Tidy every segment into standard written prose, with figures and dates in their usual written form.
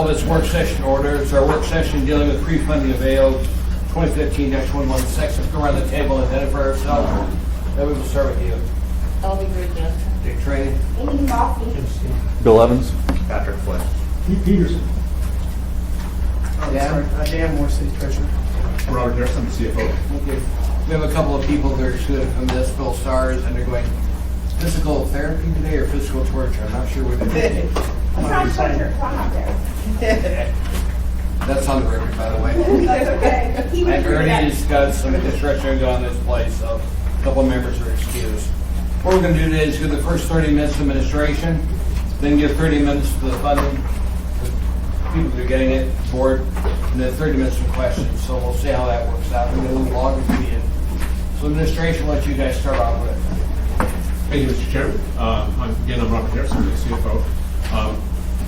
call this work session order. It's our work session dealing with pre-funding of AO 2015-116. Let's go around the table and identify ourselves. Then we will start with you. That'll be great, Jeff. Dick Training. Amy Moffey. Bill Evans. Patrick Flynn. Pete Peterson. Dan? Dan Moore, City Treasurer. Robert Harrison, CFO. Thank you. We have a couple of people that are excluded from this. Bill Starr is undergoing physical therapy today or physical torture. I'm not sure what it is. It's not torture, come on out there. That's on the record, by the way. That's okay. He I've would already that. discussed some construction going on in this place, so a couple of members are excused. What we're going to do today is give the first 30 minutes to administration, then give 30 minutes to the funding, the people that are getting it, board, and then 30 minutes for questions. So we'll see how that works out. We're going to move along as needed. So administration, what you guys start off with. Thank you, Mr. Chairman. I'm Robert Harrison, the CFO.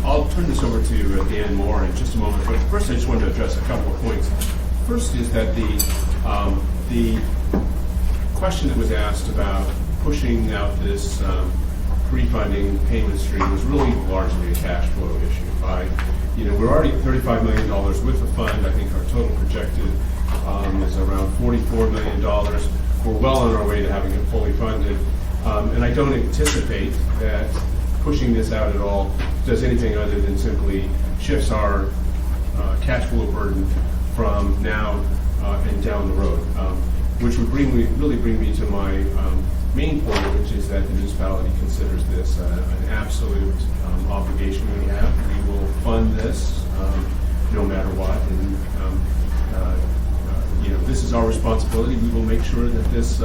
I'll turn this over to Dan Moore in just a moment, but first I just wanted to address a couple of points. First is that the question that was asked about pushing out this pre-funding payment stream was really largely a cash flow issue. We're already at $35 million with the fund. I think our total projected is around $44 million. We're well on our way to having it fully funded. And I don't anticipate that pushing this out at all does anything other than simply shifts our cash flow burden from now and down the road, which would really bring me to my main point, which is that the municipality considers this an absolute obligation we have. We will fund this no matter what, and this is our responsibility. We will make sure that these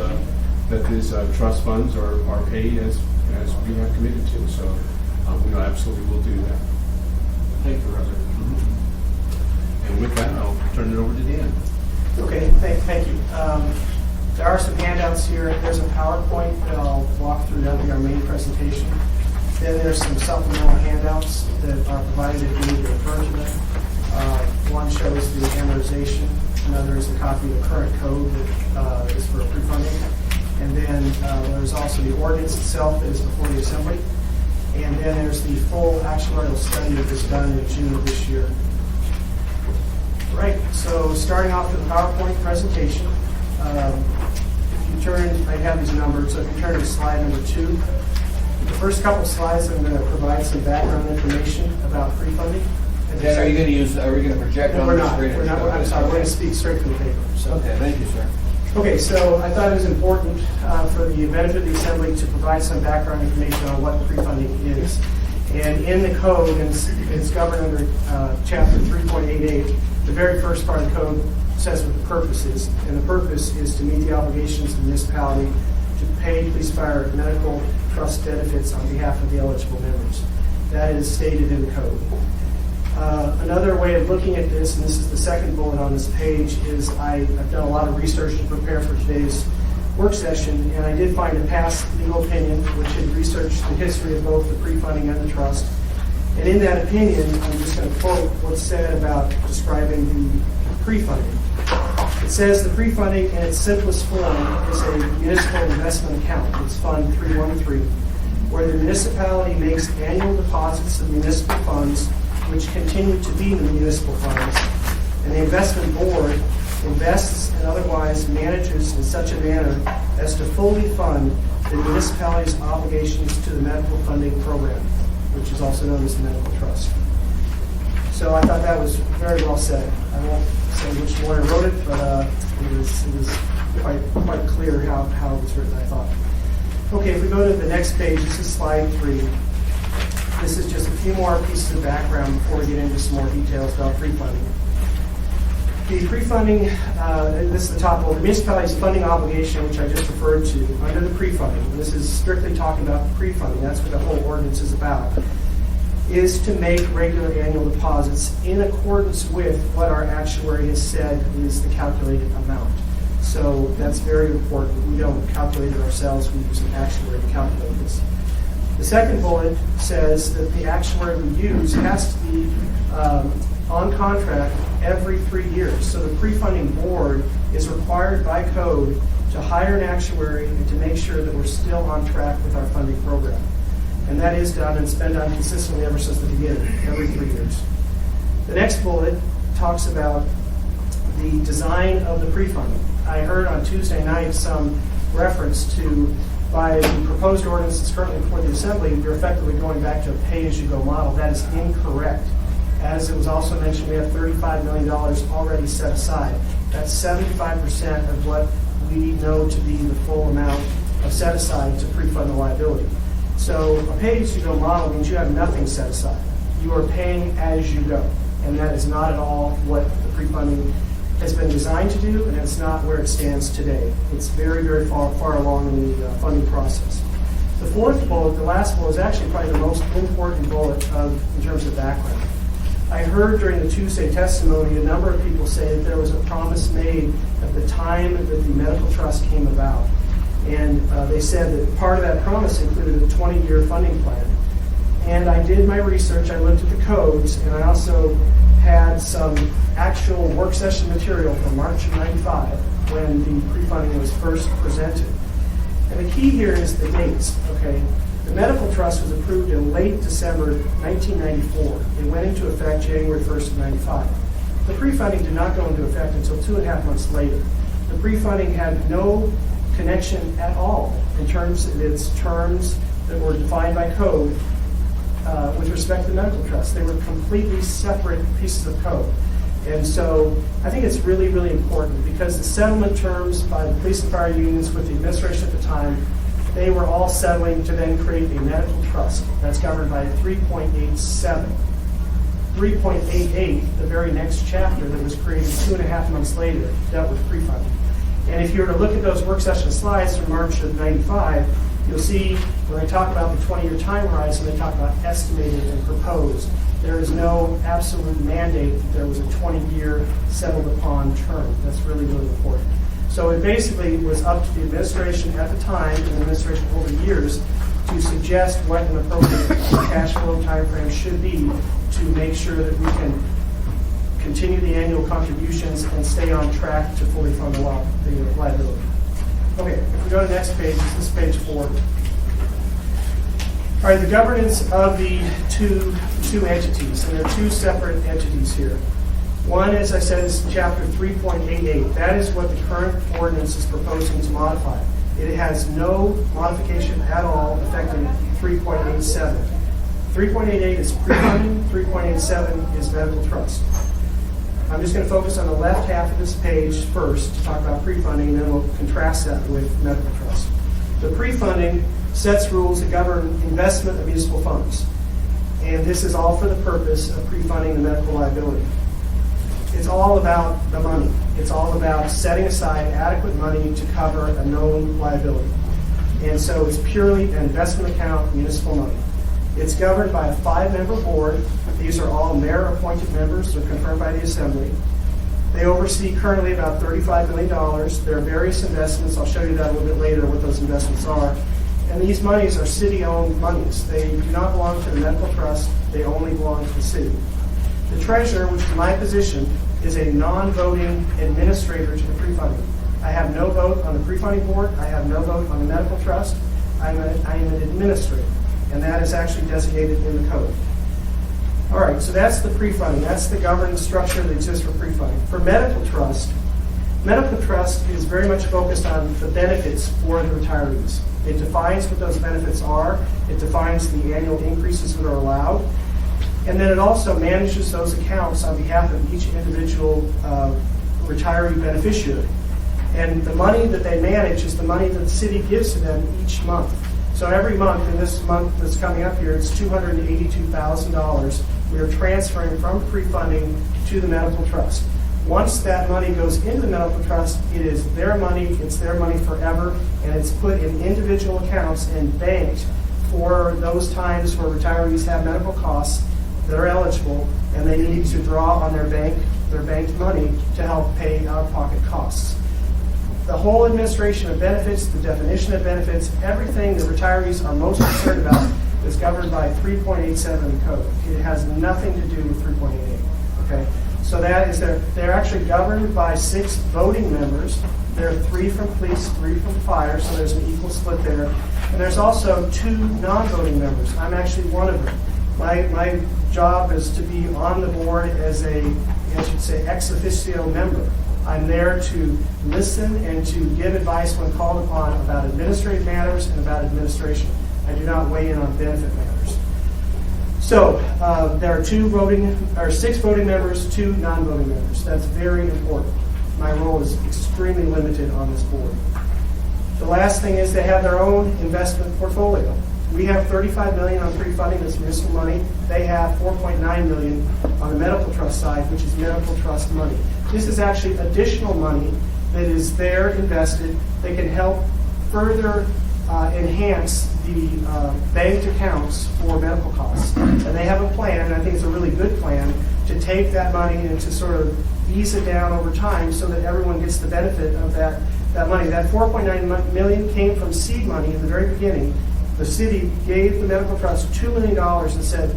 trust funds are paid as we have committed to. So we absolutely will do that. Thank you, Roger. And with that, I'll turn it over to Dan. Okay, thank you. There are some handouts here. There's a PowerPoint that I'll walk through. That'll be our main presentation. Then there's some supplemental handouts that are provided if you need to refer to them. One shows the amortization. Another is a copy of the current code that is for pre-funding. And then there's also the ordinance itself that is before the assembly. And then there's the full actuarial study that was done in June of this year. Right, so starting off with the PowerPoint presentation, if you turn, I have these numbered, so if you turn to slide number 2, the first couple slides I'm going to provide some background information about pre-funding. Dan, are we going to project on the screen? We're not, I'm sorry, we're going to speak straight from the paper. So. Okay, thank you, sir. Okay, so I thought it was important for the benefit of the Assembly to provide some background information on what pre-funding is. And in the code, and it's governed under Chapter 3.88, the very first part of the code says what the purpose is. And the purpose is to meet the obligations of the municipality to pay police, fire, medical trust benefits on behalf of the eligible members. That is stated in the code. Another way of looking at this, and this is the second bullet on this page, is I've done a lot of research to prepare for today's work session, and I did find a past legal opinion which had researched the history of both the pre-funding and the trust. And in that opinion, I'm just going to quote what's said about describing the pre-funding. It says the pre-funding in its simplest form is a municipal investment account. It's Fund 313, where the municipality makes annual deposits of municipal funds which continue to be in the municipal funds, and the investment board invests and otherwise manages in such a manner as to fully fund the municipality's obligations to the medical funding program, which is also known as the medical trust. So I thought that was very well said. I won't say which lawyer wrote it, but it was quite clear how it was written, I thought. Okay, if we go to the next page, this is slide 3. This is just a few more pieces of background before we get into some more details about pre-funding. The pre-funding, this is the top one, the municipality's funding obligation, which I just referred to, under the pre-funding, and this is strictly talking about pre-funding, that's what the whole ordinance is about, is to make regular annual deposits in accordance with what our actuary has said is the calculated amount. So that's very important. We don't calculate it ourselves, we use an actuary to calculate this. The second bullet says that the actuary we use has to be on contract every 3 years. So the pre-funding board is required by code to hire an actuary and to make sure that we're still on track with our funding program. And that is done and it's been done consistently ever since the beginning, every 3 years. The next bullet talks about the design of the pre-funding. I heard on Tuesday night some reference to, by the proposed ordinance that's currently before the Assembly, you're effectively going back to a pay-as-you-go model. That is incorrect. As it was also mentioned, we have $35 million already set aside. That's 75% of what we know to be the full amount of set aside to pre-fund the liability. So a pay-as-you-go model means you have nothing set aside. You are paying as you go, and that is not at all what the pre-funding has been designed to do, and it's not where it stands today. It's very, very far along in the funding process. The fourth bullet, the last bullet, is actually probably the most important bullet in terms of background. I heard during the Tuesday testimony a number of people say that there was a promise made at the time that the medical trust came about. And they said that part of that promise included a 20-year funding plan. And I did my research, I looked at the codes, and I also had some actual work session material from March of '95 when the pre-funding was first presented. And the key here is the dates, okay? The medical trust was approved in late December 1994. It went into effect January 1st of '95. The pre-funding did not go into effect until 2.5 months later. The pre-funding had no connection at all in terms of its terms that were defined by code with respect to the medical trust. They were completely separate pieces of code. And so I think it's really, really important because the settlement terms by the police and fire unions with the administration at the time, they were all settling to then create a medical trust that's governed by 3.87. 3.88, the very next chapter that was created 2.5 months later, dealt with pre-funding. And if you were to look at those work session slides from March of '95, you'll see when they talk about the 20-year time horizon, they talk about estimated and proposed. There is no absolute mandate that there was a 20-year settled upon term. That's really, really important. So it basically was up to the administration at the time, and the administration over the years, to suggest what an appropriate cash flow timeframe should be to make sure that we can continue the annual contributions and stay on track to fully fund the liability. Okay, if we go to the next page, this is page 4. All right, the governance of the two entities, and there are two separate entities here. One, as I said, is chapter 3.88. That is what the current ordinance is proposing to modify. It has no modification at all affecting 3.87. 3.88 is pre-funding, 3.87 is medical trust. I'm just going to focus on the left half of this page first to talk about pre-funding, and then we'll contrast that with medical trust. The pre-funding sets rules that govern investment of municipal funds. And this is all for the purpose of pre-funding the medical liability. It's all about the money. It's all about setting aside adequate money to cover a known liability. And so it's purely an investment account, municipal money. It's governed by a 5-member board. These are all mayor-appointed members. They're confirmed by the Assembly. They oversee currently about $35 million. There are various investments. I'll show you that a little bit later, what those investments are. And these monies are city-owned monies. They do not belong to the medical trust. They only belong to the city. The treasurer, which is my position, is a non-voting administrator to the pre-funding. I have no vote on the pre-funding board. I have no vote on the medical trust. I am an administrator, and that is actually designated in the code. All right, so that's the pre-funding. That's the governance structure that exists for pre-funding. For medical trust is very much focused on the benefits for the retirees. It defines what those benefits are. It defines the annual increases that are allowed. And then it also manages those accounts on behalf of each individual retiree beneficiary. And the money that they manage is the money that the city gives to them each month. So every month, and this month that's coming up here, it's $282,000. We are transferring from pre-funding to the medical trust. Once that money goes into the medical trust, it is their money, it's their money forever, and it's put in individual accounts and banked for those times where retirees have medical costs that are eligible, and they need to draw on their banked money to help pay out-of-pocket costs. The whole administration of benefits, the definition of benefits, everything the retirees are most concerned about is governed by 3.87 in the code. It has nothing to do with 3.88. Okay, so that is they're actually governed by 6 voting members. There are 3 from police, 3 from fire, so there's an equal split there. And there's also 2 non-voting members. I'm actually one of them. My job is to be on the board as I should say, ex officio member. I'm there to listen and to give advice when called upon about administrative matters and about administration. I do not weigh in on benefit matters. So there are 6 voting members, 2 non-voting members. That's very important. My role is extremely limited on this board. The last thing is they have their own investment portfolio. We have $35 million on pre-funding, that's municipal money. They have $4.9 million on the medical trust side, which is medical trust money. This is actually additional money that is there invested that can help further enhance the banked accounts for medical costs. And they have a plan, and I think it's a really good plan, to take that money and to sort of ease it down over time so that everyone gets the benefit of that money. That $4.9 million came from seed money in the very beginning. The city gave the medical trust $2 million and said,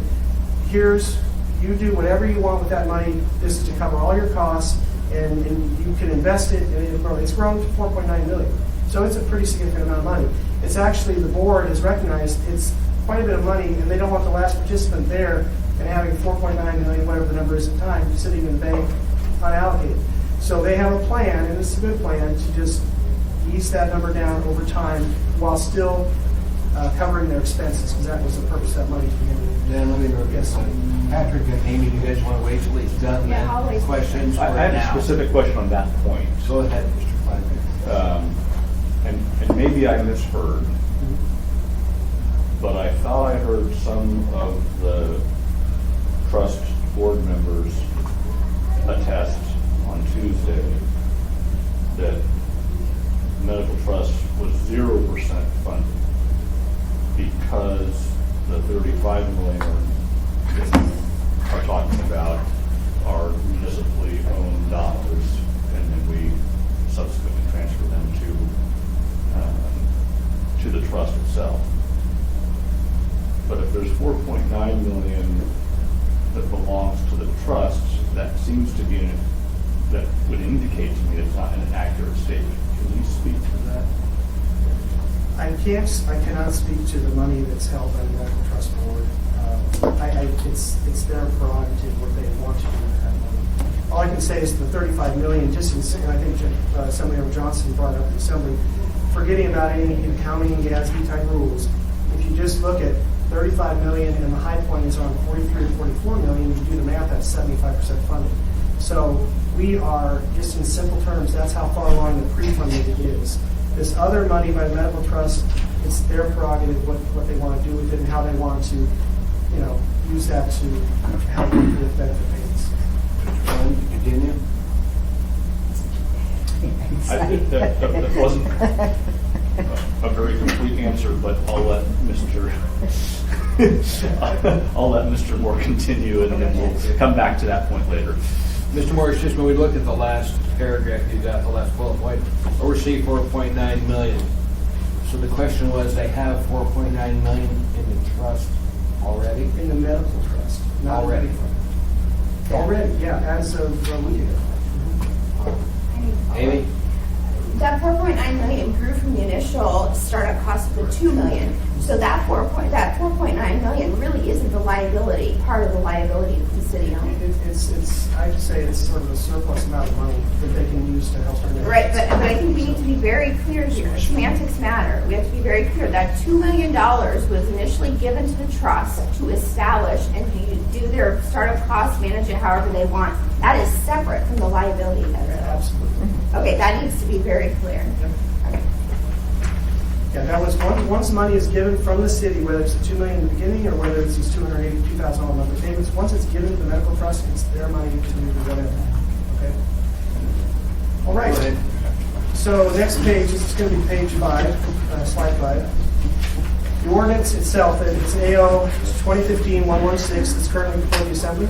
you do whatever you want with that money. This is to cover all your costs, and you can invest it, and it's grown to $4.9 million. So it's a pretty significant amount of money. It's actually, the board has recognized it's quite a bit of money, and they don't want the last participant there and having $4.9 million, whatever the number is at the time, sitting in the bank unallocated. So they have a plan, and it's a good plan, to just ease that number down over time while still covering their expenses, because that was the purpose of that money to begin with. Then let me know. Yes. Patrick and Amy, do you guys want to wait till he's done? Yeah, the I'll wait. Questions? I have a specific question on that point. Go ahead, Mr. Flannery. And maybe I misheard, but I thought I heard some of the trust board members attest on Tuesday that medical trust was 0% funded because the $35 million that you are talking about are municipally owned dollars, and then we subsequently transfer them to the trust itself. But if there's $4.9 million that belongs to the trust, that seems to be that would indicate to me it's not an accurate statement. Can you speak to that? I cannot speak to the money that's held by the medical trust board. It's their prerogative what they want to do with that money. All I can say is the $35 million, just in, I think Assemblymember Johnson brought up the Assembly, forgetting about any accounting and GASB type rules. If you just look at $35 million and the high point is on 43 or 44 million, you do the math, that's 75% funded. So we are, just in simple terms, that's how far along the pre-funding it is. This other money by the medical trust, it's their prerogative what they want to do with it and how they want to, use that to help with benefit payments. Continue. I think that wasn't a very complete answer, but I'll let Mr. Moore continue, and then we'll come back to that point later. Mr. Morris, just when we look at the last paragraph you got, the last bullet point, oversee $4.9 million. So the question was, they have $4.9 million in the trust already? In the medical trust. Not Already. Already, yeah, as of a week ago. Amy? That 4.9 million grew from the initial startup cost of the 2 million. So that 4.9 million really isn't the liability, part of the liability that the city owns. I would say it's sort of a surplus amount of money that they can use to help their. Right, but I think we need to be very clear here. Semantics matter. We have to be very clear. That $2 million was initially given to the trust to establish and do their startup costs, manage it however they want. That is separate from the liability that's owed. Absolutely. Okay, that needs to be very clear. Okay. Yeah, that was once money is given from the city, whether it's the $2 million in the beginning or whether it's these $282,000 monthly payments, once it's given to the medical trust, it's their money to do whatever. Okay. All right. Go ahead. So next page is going to be page 5, slide 5. The ordinance itself, it's AO 2015-116. It's currently before the Assembly.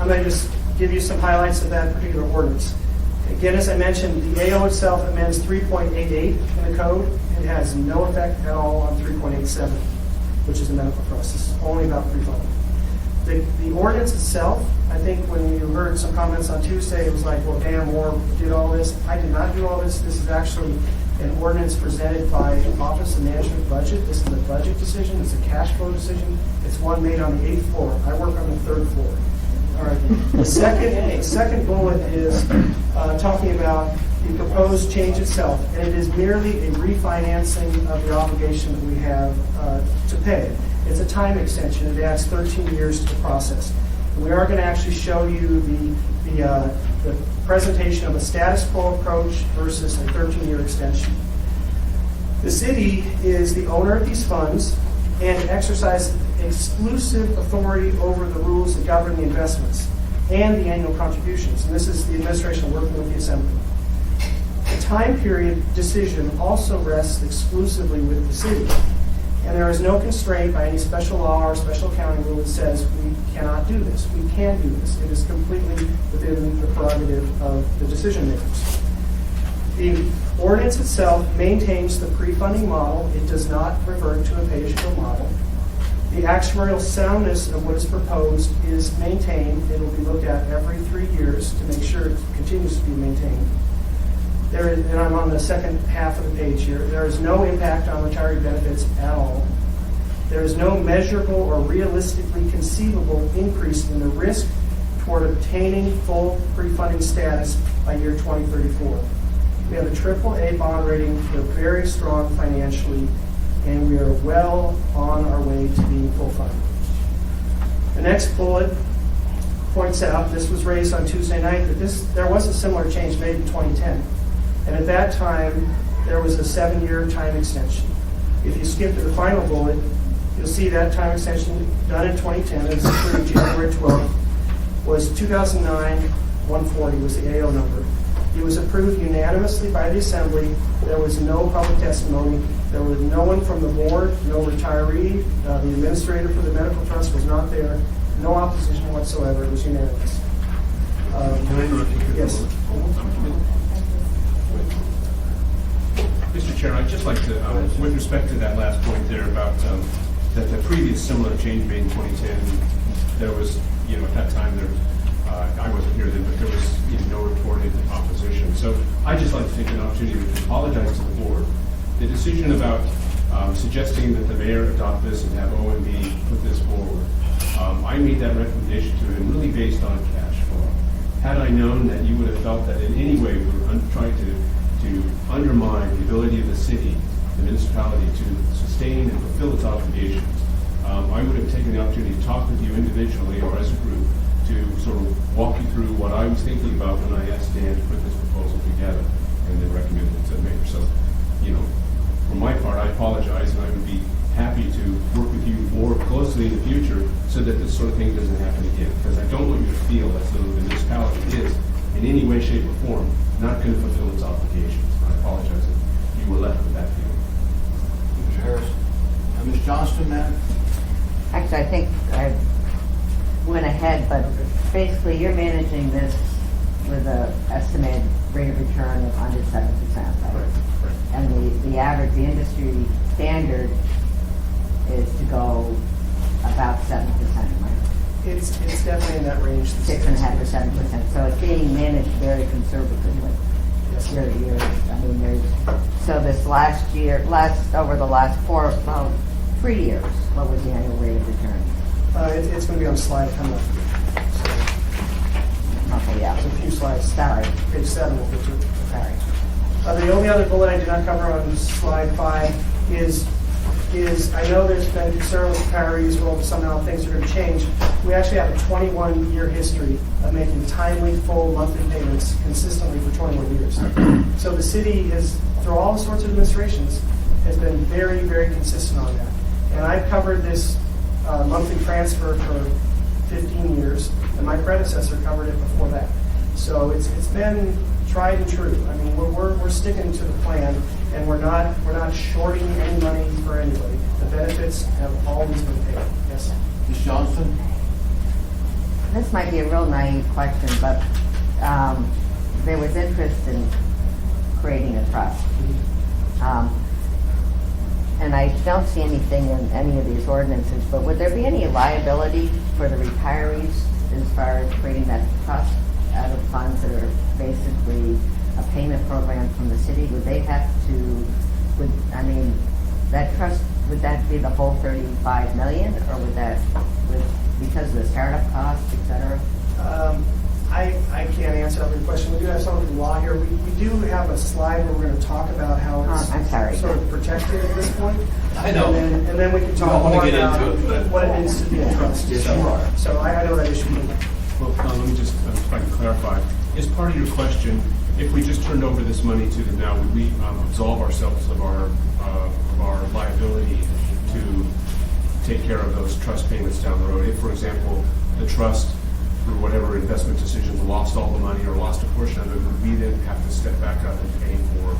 I'm going to just give you some highlights of that particular ordinance. Again, as I mentioned, the AO itself amends 3.88 in the code. It has no effect at all on 3.87, which is the medical trust. This is only about pre-funding. The ordinance itself, I think when you heard some comments on Tuesday, it was like, well, Dan Moore did all this. I did not do all this. This is actually an ordinance presented by Office of Management Budget. This is a budget decision, it's a cash flow decision. It's one made on the 8th floor. I work on the 3rd floor. All right. The second bullet is talking about the proposed change itself, and it is merely a refinancing of the obligation that we have to pay. It's a time extension. It adds 13 years to the process. And we are going to actually show you the presentation of a status quo approach versus a 13-year extension. The city is the owner of these funds and exercises exclusive authority over the rules that govern the investments and the annual contributions. And this is the administration working with the Assembly. The time period decision also rests exclusively with the city. And there is no constraint by any special law or special accounting rule that says we cannot do this. We can do this. It is completely within the prerogative of the decision makers. The ordinance itself maintains the pre-funding model. It does not revert to a pay-as-you-go model. The actuarial soundness of what is proposed is maintained. It will be looked at every 3 years to make sure it continues to be maintained. And I'm on the second half of the page here. There is no impact on retiree benefits at all. There is no measurable or realistically conceivable increase in the risk toward obtaining full pre-funding status by year 2034. We have a AAA bond rating. We're very strong financially, and we are well on our way to being full funded. The next bullet points out, this was raised on Tuesday night, that there was a similar change made in 2010. And at that time, there was a 7-year time extension. If you skip to the final bullet, you'll see that time extension done in 2010, it's through January 12th, was 2009-140 was the AO number. It was approved unanimously by the Assembly. There was no public testimony. There was no one from the board, no retiree. The administrator for the medical trust was not there. No opposition whatsoever. It was unanimous. Can I interrupt you here? Yes. Mr. Chair, I'd just like to, with respect to that last point there about that the previous similar change made in 2010, there was, at that time, I wasn't here then, but there was no reported opposition. So I'd just like to take an opportunity to apologize to the board. The decision about suggesting that the mayor adopt this and have OMB put this forward, I made that recommendation to him really based on cash flow. Had I known that you would have felt that in any way we were trying to undermine the ability of the city, the municipality, to sustain and fulfill its obligations, I would have taken the opportunity to talk with you individually or as a group to sort of walk you through what I was thinking about when I asked Dan to put this proposal together and then recommended it to the mayor. So, for my part, I apologize, and I would be happy to work with you more closely in the future so that this sort of thing doesn't happen again. Because I don't want you to feel as though the municipality is, in any way, shape, or form, not going to fulfill its obligations. I apologize if you were left with that feeling. Mr. Harris. Ms. Johnston, ma'am? Actually, I think I went ahead, but basically you're managing this with an estimated rate of return of under 7%, right? And the average, the industry standard is to go about 7%, right? It's definitely in that range. 6.5% to 7%. So it's being managed very conservatively. Yes. So this over the last 3 years, what was the annual rate of return? It's going to be on slide coming up. Okay, yeah. There's a few slides. Sorry. Page 7 will get to it. Sorry. The only other bullet I did not cover on slide 5 is I know there's been concern with retirees, well, somehow things are going to change. We actually have a 21-year history of making timely, full monthly payments consistently for 21 years. So the city is, through all sorts of administrations, has been very, very consistent on that. And I've covered this monthly transfer for 15 years, and my predecessor covered it before that. So it's been tried and true. I mean, we're sticking to the plan, and we're not shorting any money for anybody. The benefits have always been paid. Yes. Ms. Johnston? This might be a real naive question, but there was interest in creating a trust. And I don't see anything in any of these ordinances, but would there be any liability for the retirees as far as creating that trust out of funds that are basically a payment program from the city, would they have to, that trust, would that be the whole 35 million, or because of the startup costs, et cetera? I can't answer that question. We do have some of the law here. We do have a slide where we're going to talk about how it's I'm sorry. sort of protected at this point. I know. And then we can don't talk wanna more get about into it, but- what it means to be a trust. Yes, you are. So I know that issue. Well, let me just, if I can clarify, is part of your question, if we just turned over this money to them now, would we absolve ourselves of our liability to take care of those trust payments down the road? If, for example, the trust, through whatever investment decisions, lost all the money or lost a portion of it, would we then have to step back up and pay for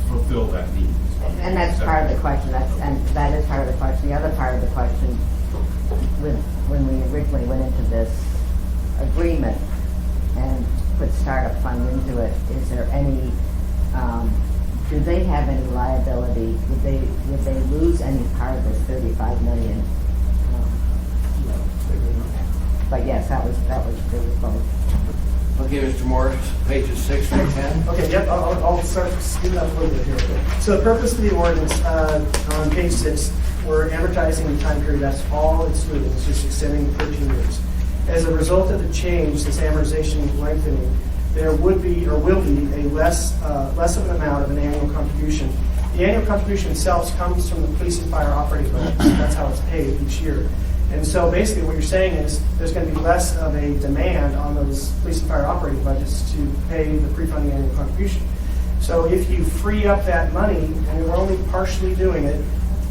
fulfill that need? And that's part of the question, that is part of the question. The other part of the question, when we originally went into this agreement and put startup fund into it, is there any, do they have any liability? Would they lose any part of this 35 million? But yes, it was both. Okay, Mr. Morris, pages 6 through 10. Okay, yep, I'll start speeding up a little bit here. So the purpose of the ordinance on page 6, we're amortizing the time period. That's all it's doing. It's just extending 13 years. As a result of the change, this amortization lengthening, there would be or will be a less of an amount of an annual contribution. The annual contribution itself comes from the police and fire operating budget. That's how it's paid each year. And so basically what you're saying is there's going to be less of a demand on those police and fire operating budgets to pay the pre-funding annual contribution. So if you free up that money, and you're only partially doing it,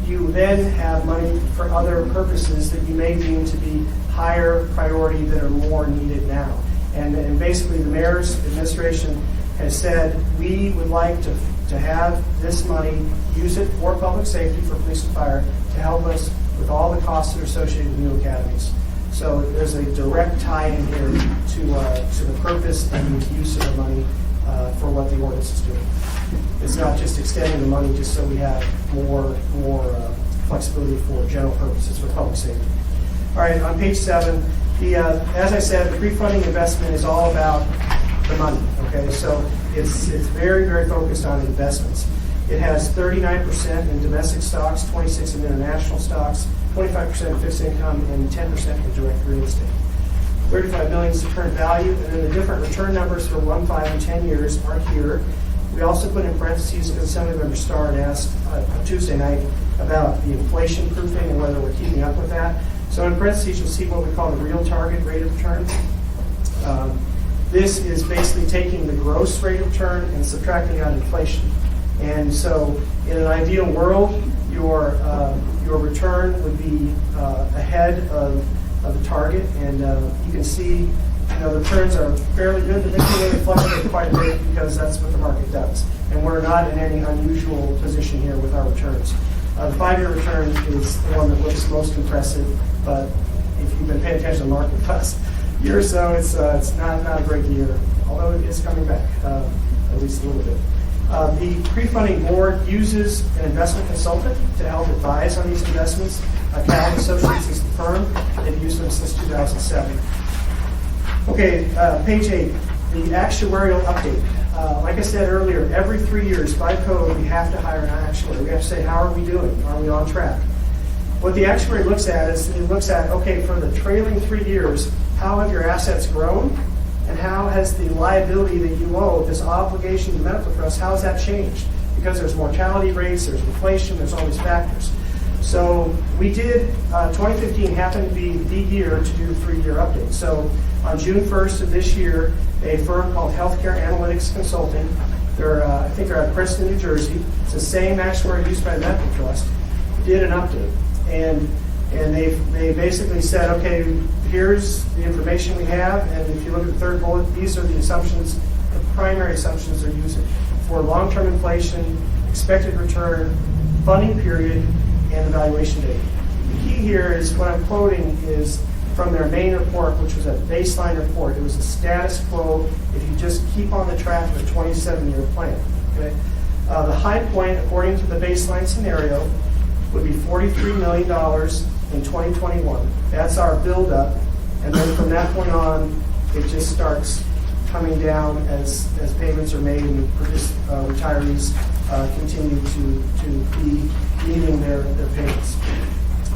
you then have money for other purposes that you may deem to be higher priority that are more needed now. And basically the mayor's administration has said, we would like to have this money, use it for public safety, for police and fire, to help us with all the costs that are associated with new academies. So there's a direct tie in here to the purpose and the use of the money for what the ordinance is doing. It's not just extending the money just so we have more flexibility for general purposes for public safety. All right, on page 7, as I said, the pre-funding investment is all about the money. Okay, so it's very, very focused on investments. It has 39% in domestic stocks, 26% in international stocks, 25% in fixed income, and 10% in direct real estate. 35 million is the current value, and then the different return numbers for 1, 5, and 10 years are here. We also put in parentheses, because Assemblymember Starr had asked on Tuesday night about the inflation proofing and whether we're keeping up with that. So in parentheses, you'll see what we call the real target rate of return. This is basically taking the gross rate of return and subtracting out inflation. And so in an ideal world, your return would be ahead of the target. And you can see, the returns are fairly good. The midpoint fluctuates quite a bit because that's what the market does. And we're not in any unusual position here with our returns. The 5-year return is the one that looks most impressive, but if you've been paying attention to the market the past year or so, it's not a great year, although it is coming back, at least a little bit. The pre-funding board uses an investment consultant to help advise on these investments. Cal Associates is the firm. They've used them since 2007. Okay, page 8, the actuarial update. Like I said earlier, every 3 years by code, we have to hire an actuary. We have to say, how are we doing? Are we on track? What the actuary looks at is, it looks at, okay, for the trailing 3 years, how have your assets grown? And how has the liability that you owe, this obligation to medical trust, how has that changed? Because there's mortality rates, there's inflation, there's all these factors. So we did, 2015 happened to be the year to do the 3-year update. So on June 1st of this year, a firm called Healthcare Analytics Consulting, I think they're out of Princeton, New Jersey, it's the same actuary used by the Medical Trust, did an update. And they basically said, okay, here's the information we have, and if you look at the third bullet, these are the assumptions, the primary assumptions they're using for long-term inflation, expected return, funding period, and evaluation date. The key here is what I'm quoting is from their main report, which was a baseline report. It was a status quo if you just keep on the track of a 27-year plan. Okay? The high point, according to the baseline scenario, would be $43 million in 2021. That's our buildup, and then from that point on, it just starts coming down as payments are made and retirees continue to be meeting their payments.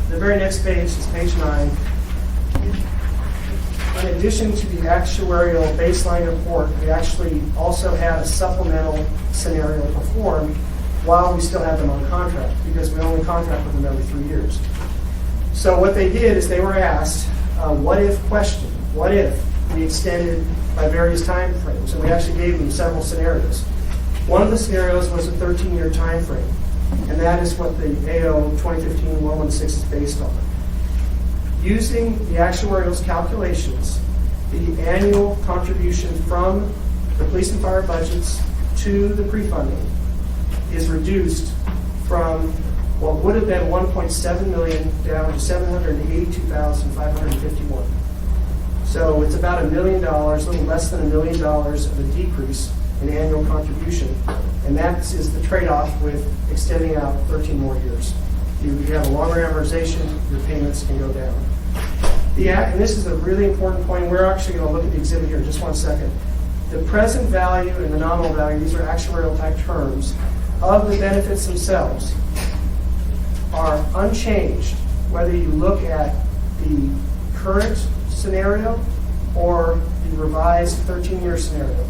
The very next page is page 9. In addition to the actuarial baseline report, we actually also had a supplemental scenario performed while we still had them on contract, because we only contract with them every 3 years. So what they did is they were asked, what if question, what if we extended by various time frames? And we actually gave them several scenarios. One of the scenarios was a 13-year time frame, and that is what the AO 2015-116 is based on. Using the actuarial's calculations, the annual contribution from the police and fire budgets to the pre-funding is reduced from what would have been $1.7 million down to $782,551. So it's about $1 million, a little less than $1 million of a decrease in annual contribution, and that is the trade-off with extending out 13 more years. You have a longer amortization, your payments can go down. And this is a really important point. We're actually going to look at the exhibit here in just 1 second. The present value and the nominal value, these are actuarial type terms, of the benefits themselves are unchanged, whether you look at the current scenario or the revised 13-year scenario.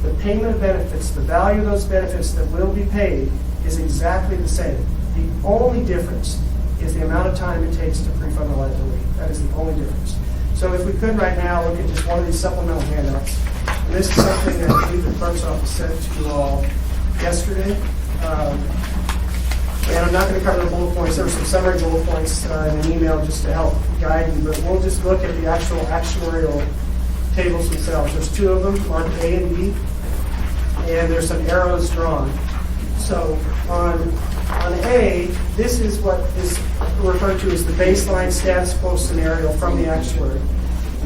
The payment of benefits, the value of those benefits that will be paid is exactly the same. The only difference is the amount of time it takes to pre-fund the liability. That is the only difference. So if we could right now look at just one of these supplemental handouts, and this is something that I believe the clerk's office sent to you all yesterday. And I'm not going to cover the bullet points. There were some summary bullet points in an email just to help guide you, but we'll just look at the actual actuarial tables themselves. There's 2 of them, marked A and B, and there's some arrows drawn. So on A, this is what is referred to as the baseline status quo scenario from the actuary.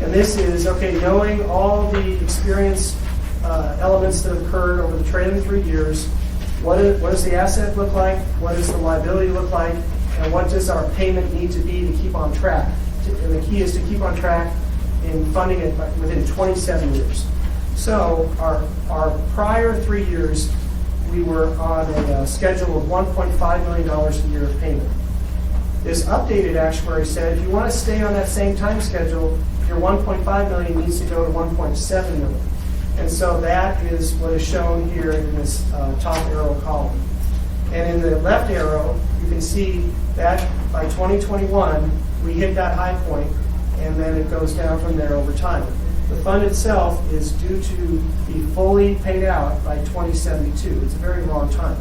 And this is, okay, knowing all the experience elements that have occurred over the trailing 3 years, what does the asset look like, what does the liability look like, and what does our payment need to be to keep on track? And the key is to keep on track in funding it within 27 years. So our prior 3 years, we were on a schedule of $1.5 million a year of payment. This updated actuary said if you want to stay on that same time schedule, your $1.5 million needs to go to $1.7 million. And so that is what is shown here in this top arrow column. And in the left arrow, you can see that by 2021, we hit that high point, and then it goes down from there over time. The fund itself is due to be fully paid out by 2072. It's a very long time,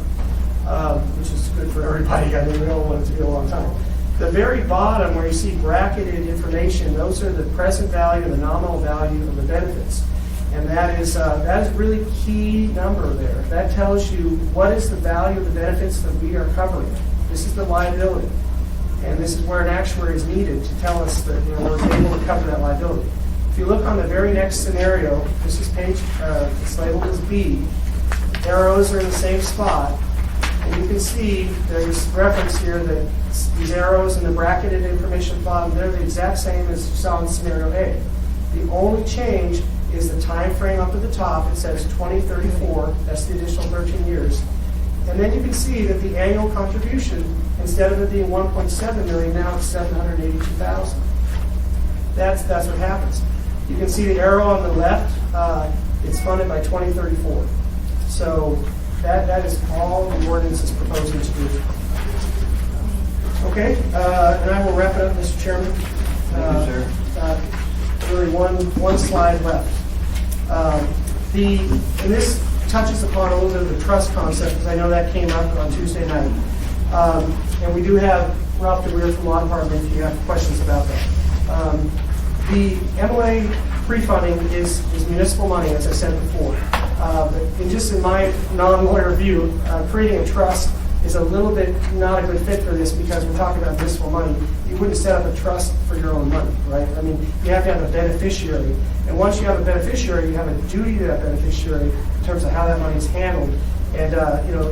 which is good for everybody. I mean, we all want it to be a long time. The very bottom where you see bracketed information, those are the present value and the nominal value of the benefits. And that is really key number there. That tells you what is the value of the benefits that we are covering. This is the liability. And this is where an actuary is needed to tell us that we're able to cover that liability. If you look on the very next scenario, this is page, it's labeled as B. Arrows are in the same spot. And you can see there's reference here that these arrows and the bracketed information at the bottom, they're the exact same as you saw in scenario A. The only change is the time frame up at the top. It says 2034. That's the additional 13 years. And then you can see that the annual contribution, instead of it being 1.7 million, now it's 782,000. That's what happens. You can see the arrow on the left. It's funded by 2034. So that is all the ordinance is proposing to do. Okay, and I will wrap it up, Mr. Chairman. Thank you, sir. Really one slide left. And this touches upon a little bit of the trust concept, because I know that came up on Tuesday night. And we do have Ralph DeWeer from Law Department if you have questions about that. The MOA pre-funding is municipal money, as I said before. But in my non-lawyer view, creating a trust is a little bit not a good fit for this, because we're talking about municipal money. You wouldn't set up a trust for your own money, right? I mean, you have to have a beneficiary. And once you have a beneficiary, you have a duty to that beneficiary in terms of how that money is handled. And,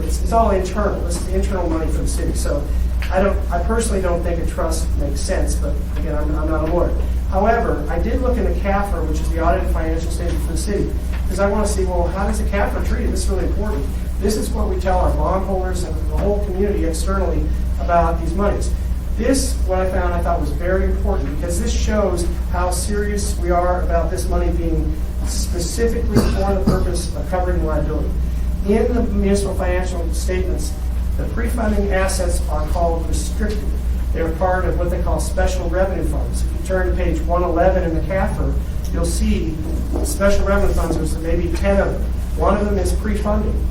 it's all internal. This is internal money for the city. So I personally don't think a trust makes sense, but again, I'm not a lawyer. However, I did look in the CAFR, which is the audited financial statement for the city, because I want to see, well, how does the CAFR treat it? This is really important. This is what we tell our bondholders and the whole community externally about these monies. This, what I found, I thought was very important, because this shows how serious we are about this money being specifically for the purpose of covering liability. In the municipal financial statements, the pre-funding assets are called restricted. They're part of what they call special revenue funds. If you turn to page 111 in the CAFR, you'll see special revenue funds, there's maybe 10 of them. One of them is pre-funding.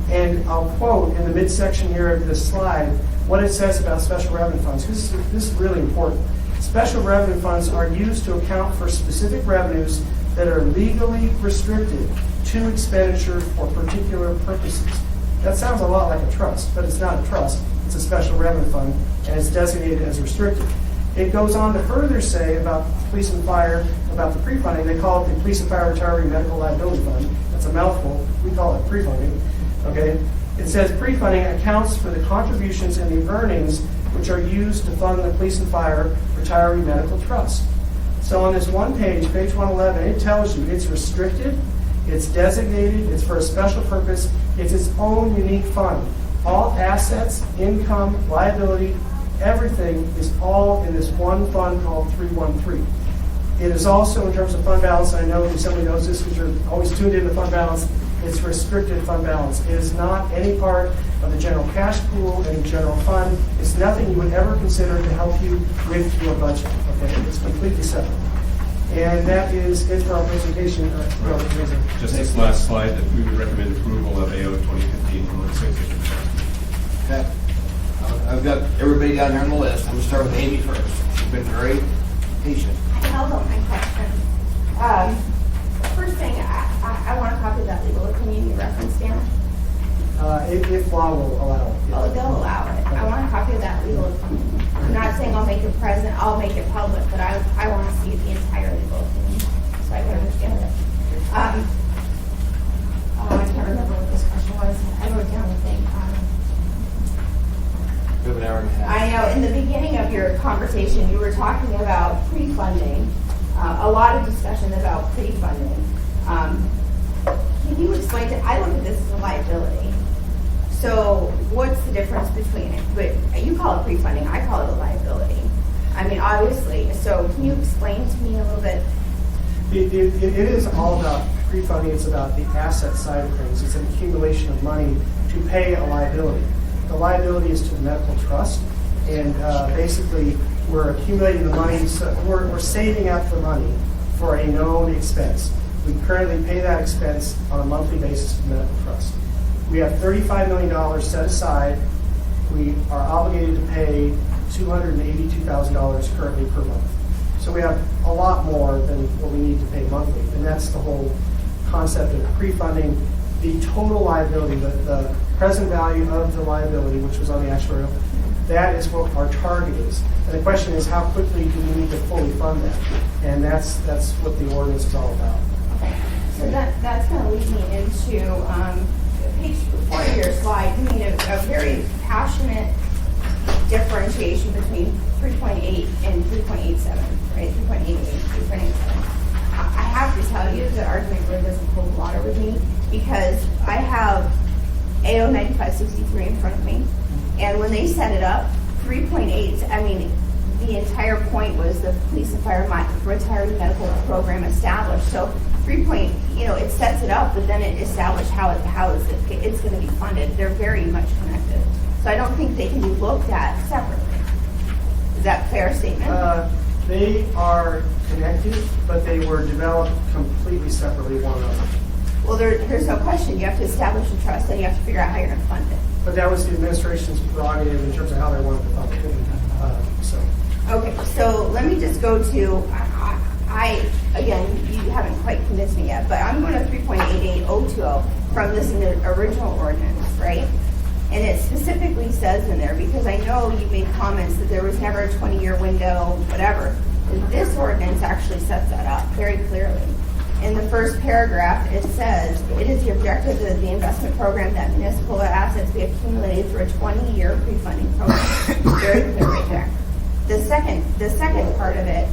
And I'll quote in the midsection here of this slide what it says about special revenue funds. This is really important. Special revenue funds are used to account for specific revenues that are legally restricted to expenditure for particular purposes. That sounds a lot like a trust, but it's not a trust. It's a special revenue fund, and it's designated as restricted. It goes on to further say about police and fire, about the pre-funding. They call it the Police and Fire Retiree Medical Liability Fund. That's a mouthful. We call it pre-funding. Okay? It says pre-funding accounts for the contributions and the earnings which are used to fund the Police and Fire Retiree Medical Trust. So on this one page, page 111, it tells you it's restricted, it's designated, it's for a special purpose, it's its own unique fund. All assets, income, liability, everything is all in this one fund called 313. It is also, in terms of fund balance, I know if somebody knows this because you're always tuned into fund balance, it's restricted fund balance. It is not any part of the general cash pool, any general fund. It's nothing you would ever consider to help you with your budget. Okay, it's completely separate. And that is it for our presentation. Just this last slide, that we would recommend approval of AO 2015-166. Okay. I've got everybody down here on the list. I'm going to start with Amy first. She's been very patient. Held on my question. First thing, I want a copy of that legal opinion you referenced, Dan. If law will allow it. Oh, they'll allow it. I want a copy of that legal opinion. I'm not saying I'll make it present, I'll make it public, but I want to see the entire legal opinion so I can understand it. I can't remember what this question was. I wrote down the thing. We have an hour and a half. I know in the beginning of your conversation, you were talking about pre-funding, a lot of discussion about pre-funding. Can you explain to, I look at this as a liability. So what's the difference between it? But you call it pre-funding, I call it a liability. I mean, obviously, so can you explain to me a little bit? It is all about pre-funding. It's about the asset side of things. It's an accumulation of money to pay a liability. The liability is to the medical trust, and basically we're accumulating the money. So we're saving up the money for a known expense. We currently pay that expense on a monthly basis to the medical trust. We have $35 million set aside. We are obligated to pay $282,000 currently per month. So we have a lot more than what we need to pay monthly, and that's the whole concept of pre-funding. The total liability, the present value of the liability, which was on the actuarial, that is what our target is. And the question is, how quickly do we need to fully fund that? And that's what the ordinance is all about. Okay, so that's going to lead me into page 4 of your slide. You made a very passionate differentiation between 3.8 and 3.87, right? 3.88, 3.87. I have to tell you, the argument really doesn't hold water with me because I have AO 9563 in front of me, and when they set it up, 3.8, I mean, the entire point was the Police and Fire Retiree Medical Program established. So 3. It sets it up, but then it established how it's going to be funded. They're very much connected. So I don't think they can be looked at separately. Is that a fair statement? They are connected, but they were developed completely separately, one another. Well, there's no question. You have to establish a trust, and you have to figure out how you're going to fund it. But that was the administration's prerogative in terms of how they wanted to fund it. Okay, so let me just go to, again, you haven't quite convinced me yet, but I'm going to 3.88020 from this original ordinance, right? And it specifically says in there, because I know you made comments that there was never a 20-year window, whatever. This ordinance actually sets that up very clearly. In the first paragraph, it says, it is the objective of the investment program that municipal assets be accumulated through a 20-year pre-funding program. Very clear right there. The second part of it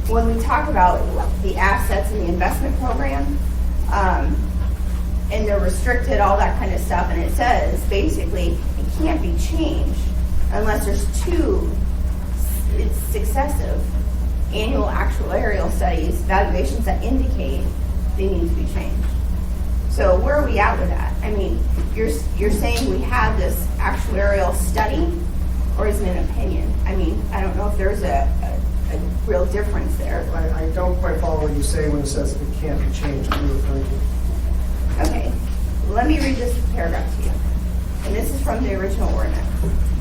When we talk about the assets in the investment program, and they're restricted, all that kind of stuff, and it says basically it can't be changed unless there's two successive annual actuarial studies, valuations that indicate they need to be changed. So where are we at with that? I mean, you're saying we have this actuarial study, or is it an opinion? I mean, I don't know if there's a real difference there. I don't quite follow what you say when it says it can't be changed. What are you referring to? Okay, let me read this paragraph to you. And this is from the original ordinance.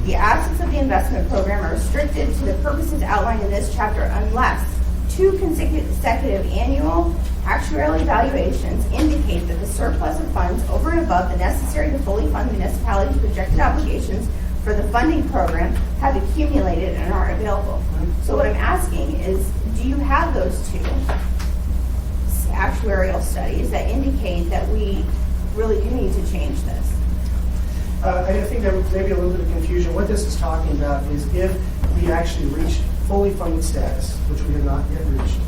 The assets of the investment program are restricted to the purposes outlined in this chapter unless two consecutive annual actuarial evaluations indicate that the surplus of funds over and above the necessary to fully fund the municipality's projected obligations for the funding program have accumulated and are available. So what I'm asking is, do you have those two actuarial studies that indicate that we really do need to change this? I think there may be a little bit of confusion. What this is talking about is if we actually reach fully funded status, which we have not yet reached,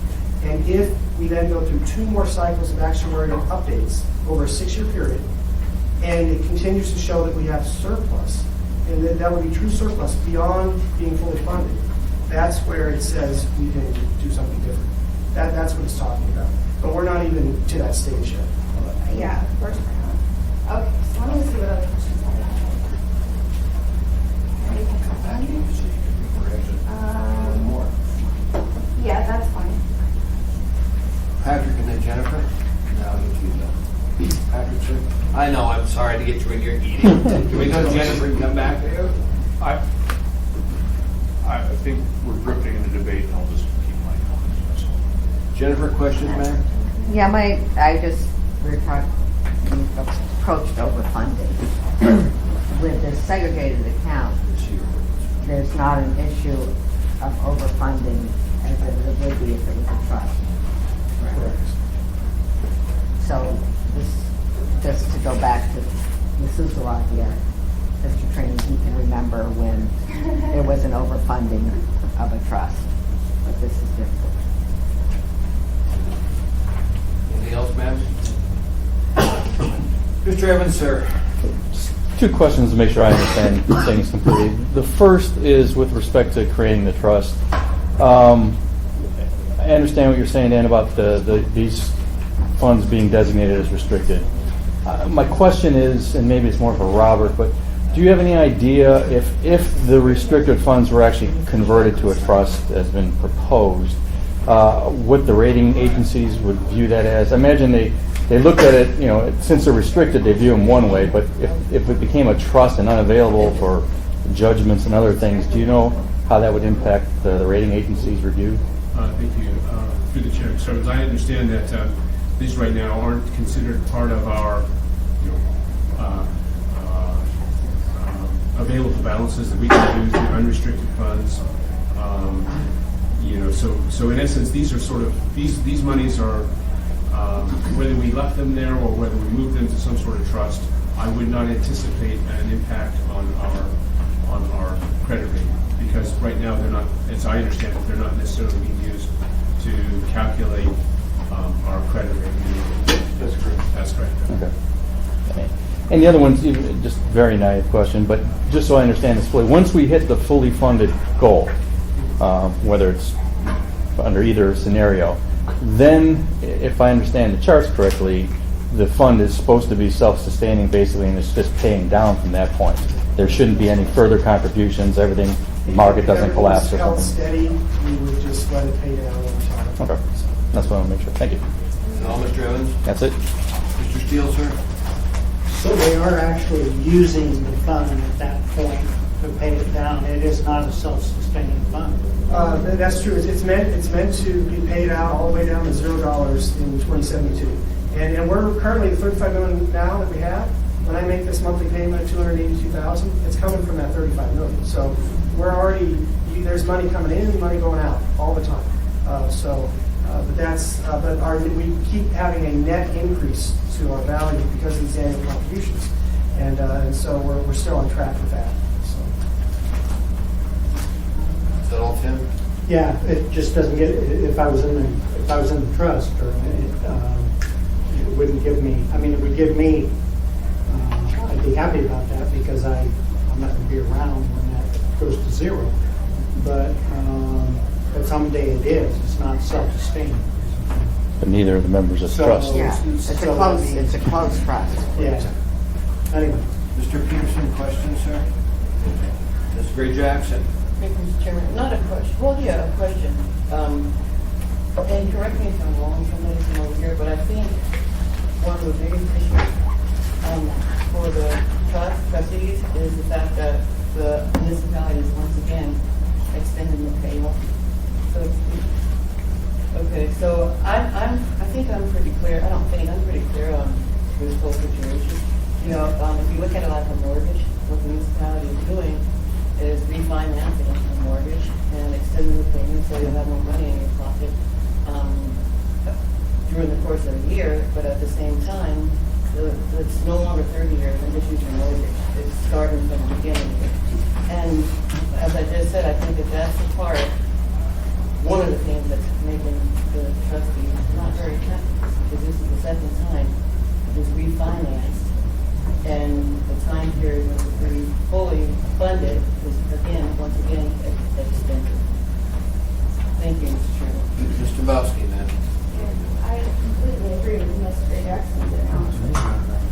and if we then go through 2 more cycles of actuarial updates over a 6-year period, and it continues to show that we have surplus, and that would be true surplus beyond being fully funded, that's where it says we can do something different. That's what it's talking about. But we're not even to that stage yet. Yeah, of course we're not. Okay, so let me see what other questions I have. Yeah, that's fine. Patrick and then Jennifer. Now I'll get you done. Patrick, sir. I know, I'm sorry to get you when you're eating. Can we go to Jennifer and come back to you? I think we're drifting into debate, and I'll just keep my comments myself. Jennifer, questions, ma'am? Yeah, we're talking, approached overfunding. With the segregated account, there's not an issue of overfunding as it would be if it was a trust. Correct. So this, just to go back to Methuselah here, Mr. Train, you can remember when there was an overfunding of a trust, but this is different. Anything else, ma'am? Mr. Evans, sir. 2 questions to make sure I understand things completely. The first is with respect to creating the trust. I understand what you're saying, Dan, about these funds being designated as restricted. My question is, and maybe it's more for Robert, but do you have any idea if the restricted funds were actually converted to a trust as been proposed, what the rating agencies would view that as? I imagine they looked at it, since they're restricted, they view them one way, but if it became a trust and unavailable for judgments and other things, do you know how that would impact the rating agency's review? Thank you. Through the chair. So as I understand that these right now aren't considered part of our available balances that we can use through unrestricted funds. So in essence, these are sort of these monies are whether we left them there or whether we moved them to some sort of trust. I would not anticipate an impact on our credit rating because right now they're not, as I understand it, they're not necessarily being used to calculate our credit rating. That's correct. That's correct. Okay. And the other one's just a very naive question, but just so I understand this fully, once we hit the fully funded goal, whether it's under either scenario, then, if I understand the charts correctly, the fund is supposed to be self-sustaining basically, and it's just paying down from that point. There shouldn't be any further contributions, everything, the market doesn't collapse or If everything's something. held steady, we would just let it pay down over time. Okay, that's what I want to make sure. Thank you. And all, Mr. Evans? That's it. Mr. Steele, sir? So they are actually using the fund at that point to pay it down. It is not a self-sustaining fund. That's true. It's meant to be paid out all the way down to $0 in 2072. And we're currently at $35 million now that we have. When I make this monthly payment of $282,000, it's coming from that $35 million. So we're already, there's money coming in and money going out all the time. We keep having a net increase to our value because of these annual contributions. And so we're still on track with that. So. Is that all, Tim? Yeah, it just doesn't get, if I was in the trust, or it wouldn't give me, I mean, it would give me, I'd be happy about that because I'm not going to be around when that goes to zero. But someday it is, it's not self-sustaining. But neither are the members of the So- trust. Yeah, it's a closed trust. Yeah. Anyway. Mr. Peterson, questions, sir? Mr. Gray Jackson? Thank you, Mr. Chairman. Not a question, well, yeah, a question. And correct me if I'm wrong, somebody from over here, but I think one of the biggest issues for the trustees is the fact that the municipality is once again extending the payroll. So, okay, so I think I'm pretty clear, I don't think, I'm pretty clear on this whole situation. You know, if you look at it like a mortgage, what the municipality is doing is refinancing a mortgage and extending the payment so you'll have more money in your pocket during the course of a year, but at the same time, it's no longer 30 years and just use your mortgage. It's starting from the beginning. And as I just said, I think that that's the part, one of the things that's making the trustees not very happy, because this is the second time it was refinanced, and the time period when it was fully funded is again, once again, extended. Thank you, Mr. Chairman. Mr. Belsky, then. I completely agree with Mr. Jackson's analysis.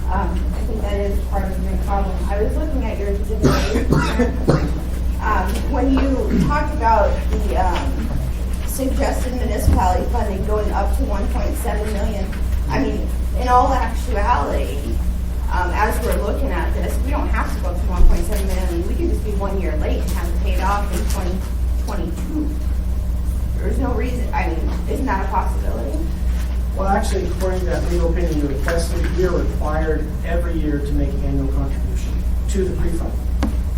I think that is part of the main problem. I was looking at your exhibit when you talked about the suggested municipality funding going up to 1.7 million. I mean, in all actuality, as we're looking at this, we don't have to go to 1.7 million. We could just be 1 year late and have it paid off in 2022. There's no reason, I mean, isn't that a possibility? Well, actually, according to that legal opinion you requested, we are required every year to make an annual contribution to the pre-fund.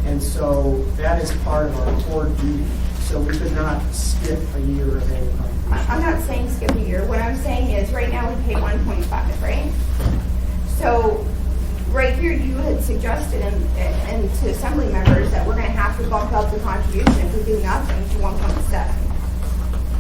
And so that is part of our core duty. So we could not skip a year of annual contribution. I'm not saying skip a year. What I'm saying is right now we pay 1.5, right? So right here you had suggested and to assembly members that we're going to have to bump up the contribution if we do nothing to 1.7.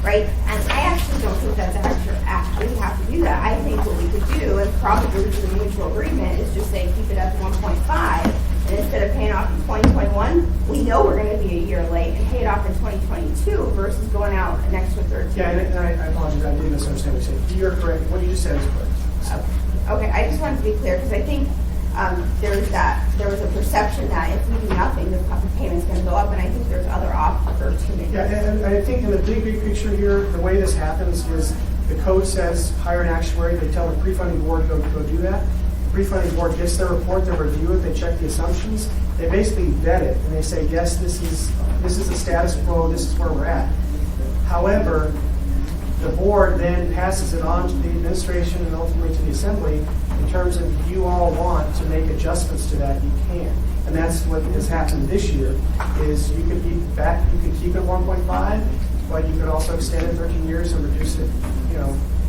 Right? And I actually don't think that's actually have to do that. I think what we could do, and probably do a mutual agreement, is just say keep it at 1.5, and instead of paying off in 2021, we know we're going to be a year late and pay it off in 2022 versus going out an extra 13. Yeah, and I apologize, I didn't misunderstand what you said. You're correct. What you just said is correct. Okay, I just wanted to be clear because I think there was a perception that if we do nothing, the payment's going to go up, and I think there's other opportunities. Yeah, and I think in the big picture here, the way this happens is the code says hire an actuary. They tell the pre-funding board go do that. The pre-funding board gets their report, they review it, they check the assumptions. They basically vet it, and they say, yes, this is the status quo, this is where we're at. However, the board then passes it on to the administration and ultimately to the assembly in terms of if you all want to make adjustments to that, you can. And that's what has happened this year, is you could keep it 1.5, but you could also extend it 13 years and reduce it,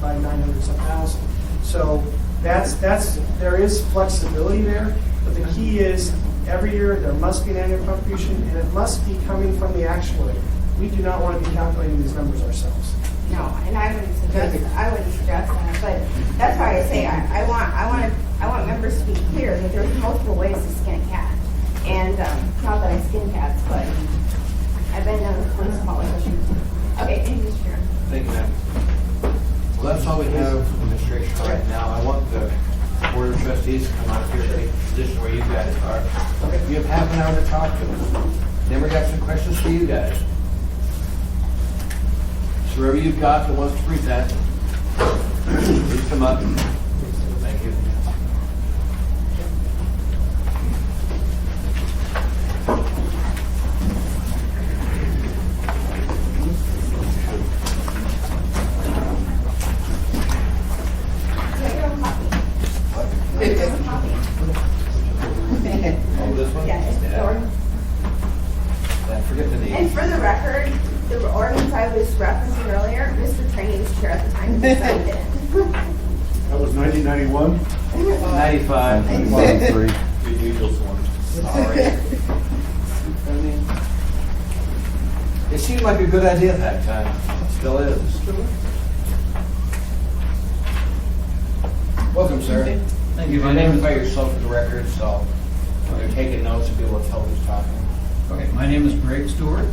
by 900-some thousand. So there is flexibility there, but the key is every year there must be an annual contribution, and it must be coming from the actuary. We do not want to be calculating these numbers ourselves. No, and I wouldn't suggest that, but that's why I say I want members to be clear that there's multiple ways to skin a cat, and not that I skin cats, but I've been known as a police politician. Okay, thank you, Mr. Chairman. Thank you, ma'am. Well, that's all we have for administration right now. I want the board of trustees to come out here and take a position where you guys are. You have half an hour to talk to us. Then we got some questions for you guys. So whoever you've got that wants to present, please come up. Thank you. Oh, this one? Yeah, it's the ordinance. I forget the name. And for the record, the ordinance I was referencing earlier, Mr. Trainee was chair at the time, he signed it. That was 1991? 95. 103. The Eagles one. All right. It seemed like a good idea at that time. Still is. Welcome, sir. Thank you. Identify yourself for the record, so when they're taking notes, you'll be able to tell who's talking. Okay, my name is Greg Stewart.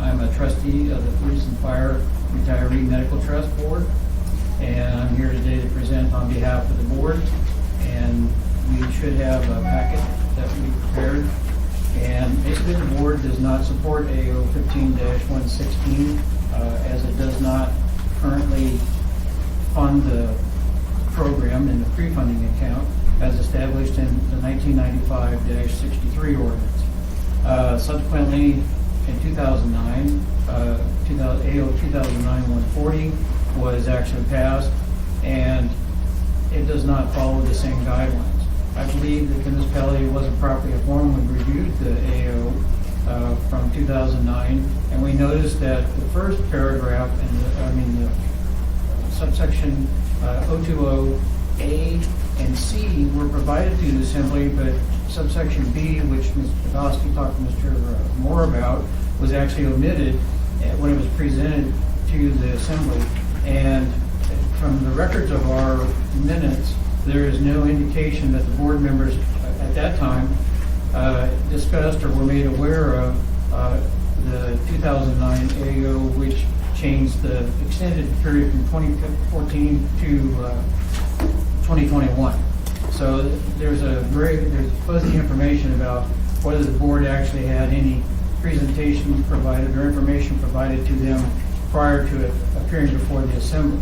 I'm a trustee of the Police and Fire Retiree Medical Trust Board, and I'm here today to present on behalf of the board. And we should have a packet that we prepared. And basically, the board does not support AO 15-116 as it does not currently fund the program in the pre-funding account as established in the 1995-63 ordinance. Subsequently, in 2009, AO 2009-140 was actually passed, and it does not follow the same guidelines. I believe that the municipality wasn't properly informed when we reviewed the AO from 2009, and we noticed that the first paragraph, the subsection 020A and C were provided to the assembly, but subsection B, which Mr. Podolsky talked to Mr. Moore about, was actually omitted when it was presented to the assembly. And from the records of our minutes, there is no indication that the board members at that time discussed or were made aware of the 2009 AO, which changed the extended period from 2014 to 2021. So there's fuzzy information about whether the board actually had any presentations provided or information provided to them prior to it appearing before the assembly.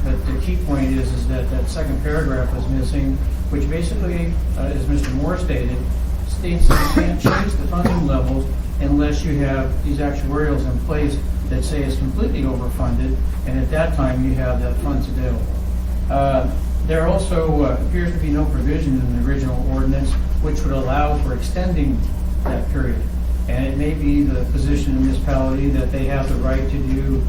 But the key point is that that second paragraph is missing, which basically, as Mr. Moore stated, states that you can't change the funding levels unless you have these actuarials in place that say it's completely overfunded, and at that time you have that funds available. There also appears to be no provision in the original ordinance which would allow for extending that period. And it may be the position of the municipality that they have the right to do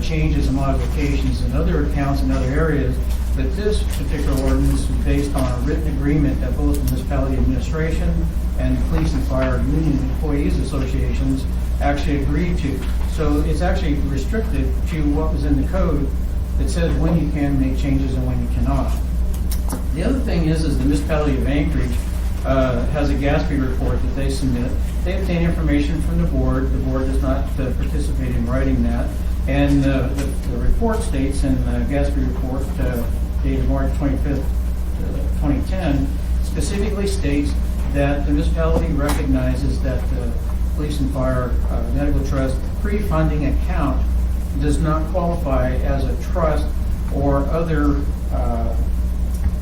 changes and modifications in other accounts in other areas, but this particular ordinance is based on a written agreement that both the municipality administration and the police and fire union employees associations actually agreed to. So it's actually restricted to what was in the code that says when you can make changes and when you cannot. The other thing is the municipality of Anchorage has a GASP report that they submit. They obtain information from the board. The board does not participate in writing that. And the report states in the GASP report dated March 25th, 2010, specifically states that the municipality recognizes that the Police and Fire Medical Trust pre-funding account does not qualify as a trust or other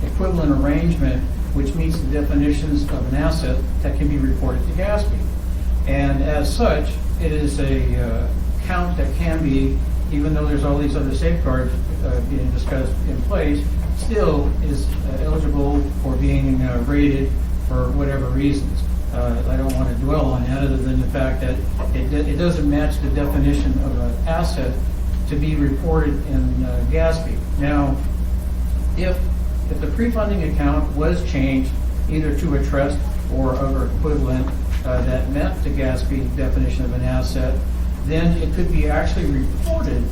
equivalent arrangement which meets the definitions of an asset that can be reported to GASP. And as such, it is a account that can be, even though there's all these other safeguards being discussed in place, still is eligible for being rated for whatever reasons. I don't want to dwell on that other than the fact that it doesn't match the definition of an asset to be reported in GASP. Now, if the pre-funding account was changed either to a trust or other equivalent that met the GASP definition of an asset, then it could be actually reported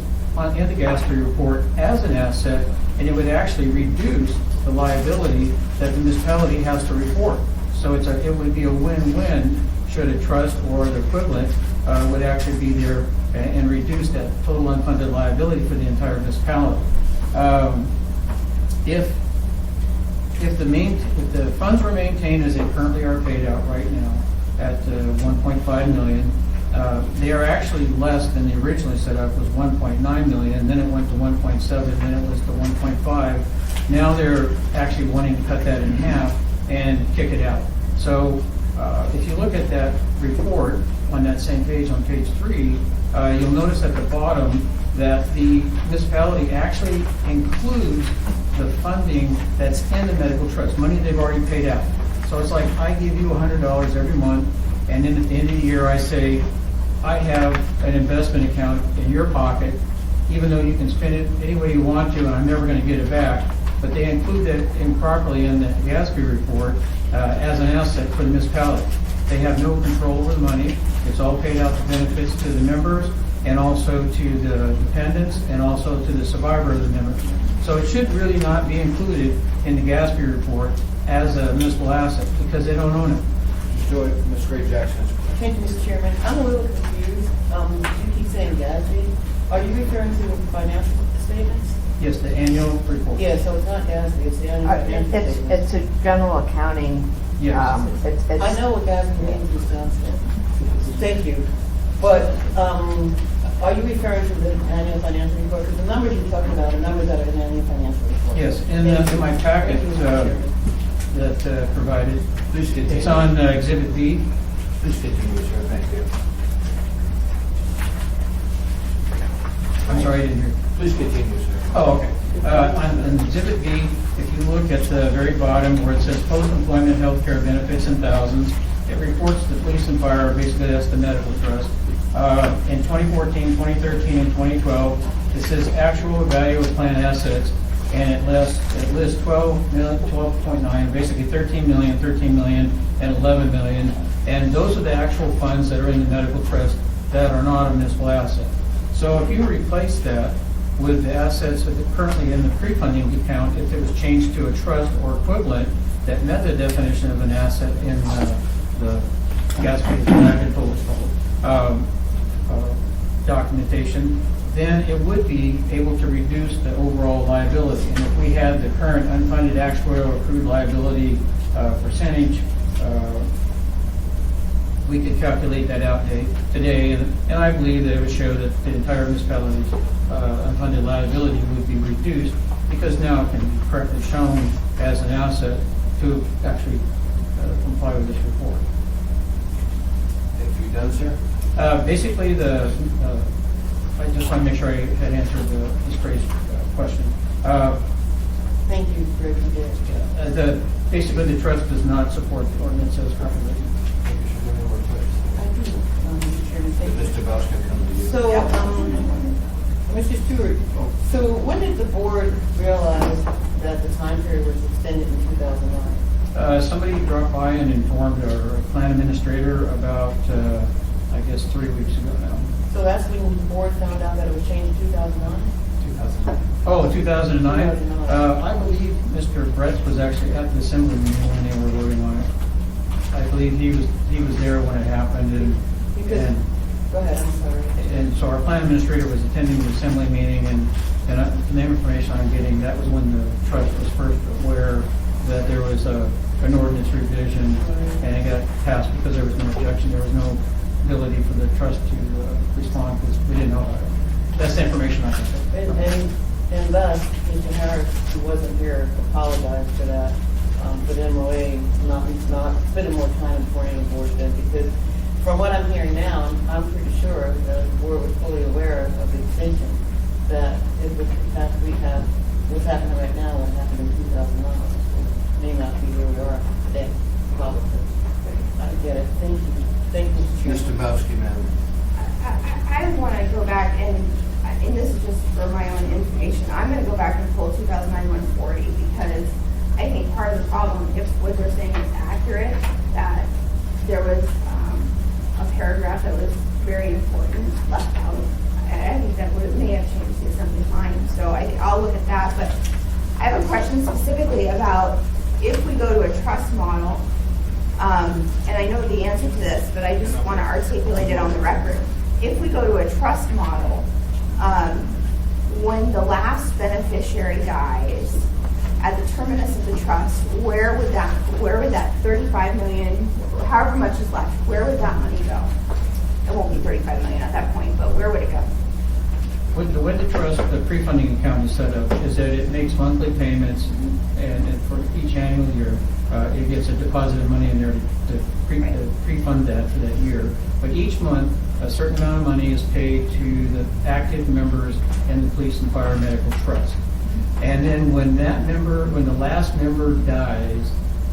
in the GASP report as an asset, and it would actually reduce the liability that the municipality has to report. So it would be a win-win should a trust or the equivalent would actually be there and reduce that total unfunded liability for the entire municipality. If the funds were maintained as they currently are paid out right now at 1.5 million, they are actually less than the originally set up was 1.9 million, then it went to 1.7, then it was to 1.5. Now they're actually wanting to cut that in half and kick it out. So if you look at that report on that same page, on page 3, you'll notice at the bottom that the municipality actually includes the funding that's in the medical trust, money they've already paid out. So it's like I give you $100 every month, and then at the end of the year I say, I have an investment account in your pocket, even though you can spend it any way you want to, and I'm never going to get it back. But they include that improperly in the GASP report as an asset for the municipality. They have no control over the money. It's all paid out to benefits to the members, and also to the dependents, and also to the survivor of the member. So it should really not be included in the Gatsby report as a municipal asset, because they don't own it. Ms. Gray Jackson. Thank you, Mr. Chairman. I'm a little confused. You keep saying Gatsby. Are you referring to the financial statements? Yes, the annual report. Yeah, so it's not Gatsby, it's the annual financial statements. It's a general accounting. Yes. It's I know what Gatsby means, Ms. Johnston. Thank you. But are you referring to the annual financial report? Because the numbers you're talking about are numbers that are in the annual financial report. Yes, in my packet that provided, Please continue. it's on Exhibit B. Please continue, sir. Thank you. I'm sorry, I didn't hear. Please continue, sir. Oh, okay. On Exhibit B, if you look at the very bottom where it says post-employment health care benefits in thousands, it reports the police and fire, basically that's the medical trust. In 2014, 2013, and 2012, it says actual value of plan assets, and it lists 12.9, basically 13 million, 13 million, and 11 million. And those are the actual funds that are in the medical trust that are not a municipal asset. So if you replace that with the assets that are currently in the pre-funding account, if it was changed to a trust or equivalent that met the definition of an asset in the Gatsby United Polish documentation, then it would be able to reduce the overall liability. And if we had the current unfunded actuarial accrued liability percentage, we could calculate that out today, and I believe that it would show that the entire municipality's unfunded liability would be reduced, because now it can be correctly shown as an asset to actually comply with this report. Have you done, sir? Basically, I just want to make sure I had answered Ms. Gray's question. Thank you for your Basically, the trust does not support the ordinance as currently written. Mr. Chairman, thank you. Mr. Bowles can come to you. So, Mr. Stewart, so when did the board realize that the time period was extended in 2009? Somebody dropped by and informed our plan administrator about, I guess, 3 weeks ago now. So that's when the board found out that it was changed in 2009? 2009. 2009? 2009. I believe Mr. Bretz was actually at the assembly meeting when they were voting on it. I believe he was there when it happened, Go ahead, I'm sorry. and so our plan administrator was attending the assembly meeting, and the information I'm getting, that was when the trust was first aware that there was an ordinance revision, and it got passed because there was no objection. There was no ability for the trust to respond because we didn't know about it. That's the information I can say. And thus, Mr. Harris, who wasn't here, apologized for that. But MOA not spending more time before any board did, because from what I'm hearing now, I'm pretty sure the board was fully aware of the extension, that it would, in fact, we have what's happening right now, what happened in 2009, may not be where we are today, probably. I get it. Thank you. Thank you, Mr. Chairman. Mr. Bowski, ma'am. I want to go back and this is just for my own information, I'm going to go back and pull 2009-140 because I think part of the problem, if what they're saying is accurate, that there was a paragraph that was very important left out. I think that may have changed the assembly line, so I'll look at that. But I have a question specifically about if we go to a trust model, and I know the answer to this, but I just want to articulate it on the record. If we go to a trust model, when the last beneficiary dies, at the terminus of the trust, where would that 35 million, however much is left, where would that money go? It won't be 35 million at that point, but where would it go? The way the trust, the pre-funding account is set up is that it makes monthly payments, and for each annual year, it gets a deposit of money in there to pre-fund that for that year. But each month, a certain amount of money is paid to the active members in the police and fire medical trust. And then when the last member dies,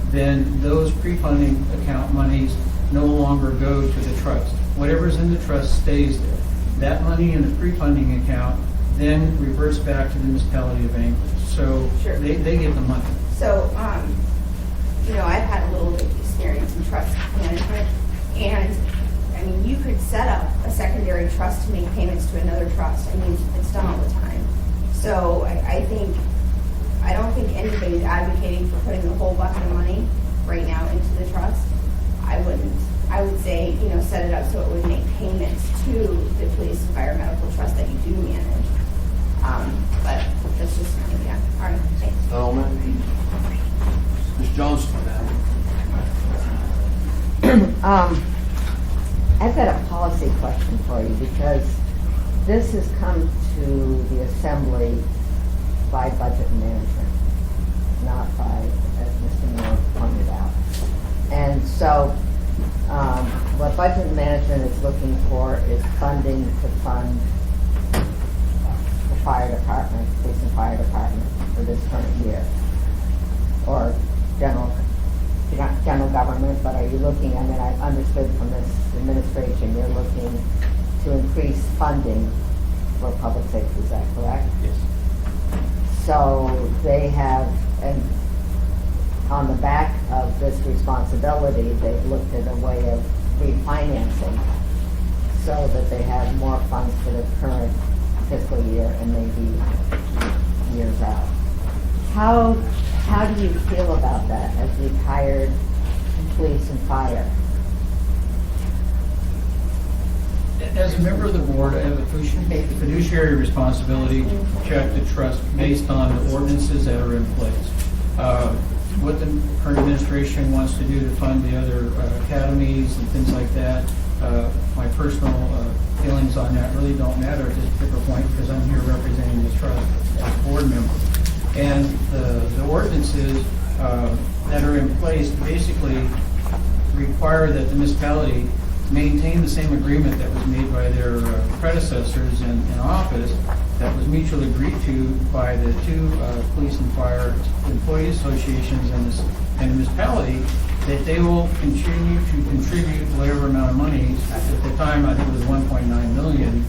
then those pre-funding account monies no longer go to the trust. Whatever's in the trust stays there. That money in the pre-funding account then reverts back to the municipality of Anchorage. So Sure. they get the money. So, I've had a little bit of experience in trust management, and I mean, you could set up a secondary trust to make payments to another trust. I mean, it's done all the time. So I don't think anybody's advocating for putting the whole bucket of money right now into the trust. I wouldn't. I would say, set it up so it would make payments to the police and fire medical trust that you do manage. But that's just me, yeah. All right, thanks. Element. Ms. Johnston, now. I've got a policy question for you because this has come to the Assembly by budget management, not by, as Mr. Moore pointed out. And so what budget management is looking for is funding to fund the fire department, police and fire department for this current year, or general government, but are you looking, I mean, I understood from this administration, you're looking to increase funding for public safety, is that correct? Yes. So they have, and on the back of this responsibility, they've looked at a way of refinancing so that they have more funds for the current fiscal year and maybe years out. How do you feel about that as retired police and fire? As a member of the board, I have a fiduciary responsibility to check the trust based on the ordinances that are in place. What the current administration wants to do to fund the other academies and things like that, my personal feelings on that really don't matter at this particular point because I'm here representing the trust as a board member. And the ordinances that are in place basically require that the municipality maintain the same agreement that was made by their predecessors in office that was mutually agreed to by the two police and fire employee associations and the municipality, that they will continue to contribute whatever amount of money. At the time, I think it was 1.9 million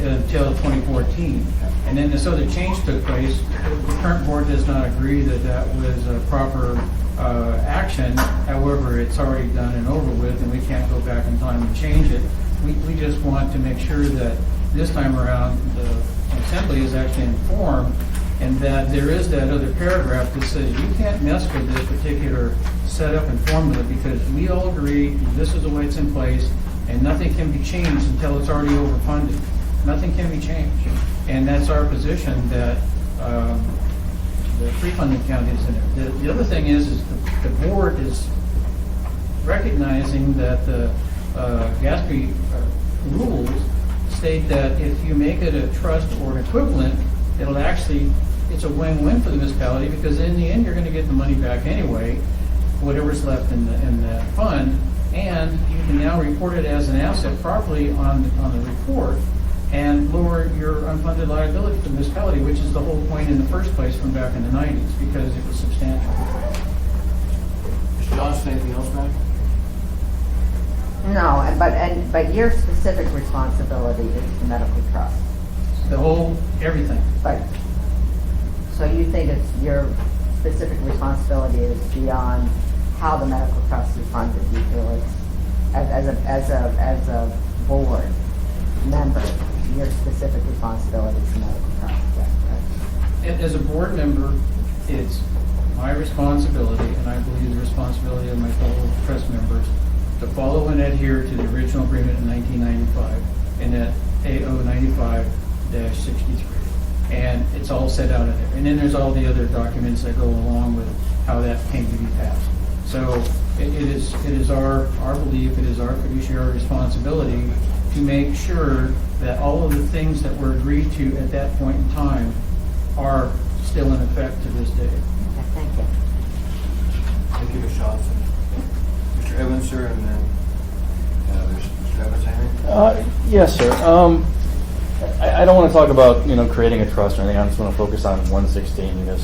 until 2014. And then this other change took place. The current board does not agree that that was a proper action. However, it's already done and over with, and we can't go back in time and change it. We just want to make sure that this time around the Assembly is actually informed and that there is that other paragraph that says you can't mess with this particular setup and formula because we all agree this is the way it's in place and nothing can be changed until it's already overfunded. Nothing can be changed. And that's our position that the pre-funding count is in it. The other thing is the board is recognizing that the GASB rules state that if you make it a trust or an equivalent, it's a win-win for the municipality because in the end you're going to get the money back anyway, whatever's left in the fund, and you can now report it as an asset properly on the report and lower your unfunded liability to the municipality, which is the whole point in the first place from back in the 90s because it was substantial. Mr. Johnston, anything else, ma'am? No, but your specific responsibility is the medical trust. The whole, everything. But, so you think it's your specific responsibility is beyond how the medical trust is funded? You feel it's, as a board member, your specific responsibility is the medical trust, correct? As a board member, it's my responsibility, and I believe the responsibility of my fellow trust members, to follow and adhere to the original agreement in 1995 and that AO 95-63. And it's all set out in there. And then there's all the other documents that go along with how that came to be passed. So it is our belief, it is our fiduciary responsibility to make sure that all of the things that were agreed to at that point in time are still in effect to this day. Okay, thank you. Thank you, Ms. Johnson. Mr. Evans, sir, and then there's Mr. Evans, anything? Yes, sir. I don't want to talk about creating a trust or anything. I just want to focus on 116 because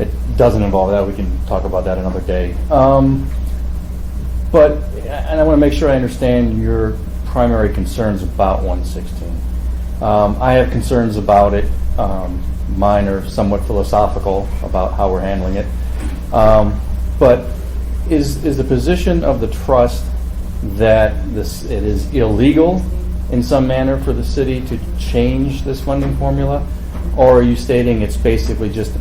it doesn't involve that. We can talk about that another day. But I want to make sure I understand your primary concerns about 116. I have concerns about it. Mine are somewhat philosophical about how we're handling it. But is the position of the trust that it is illegal in some manner for the city to change this funding formula? Or are you stating it's basically just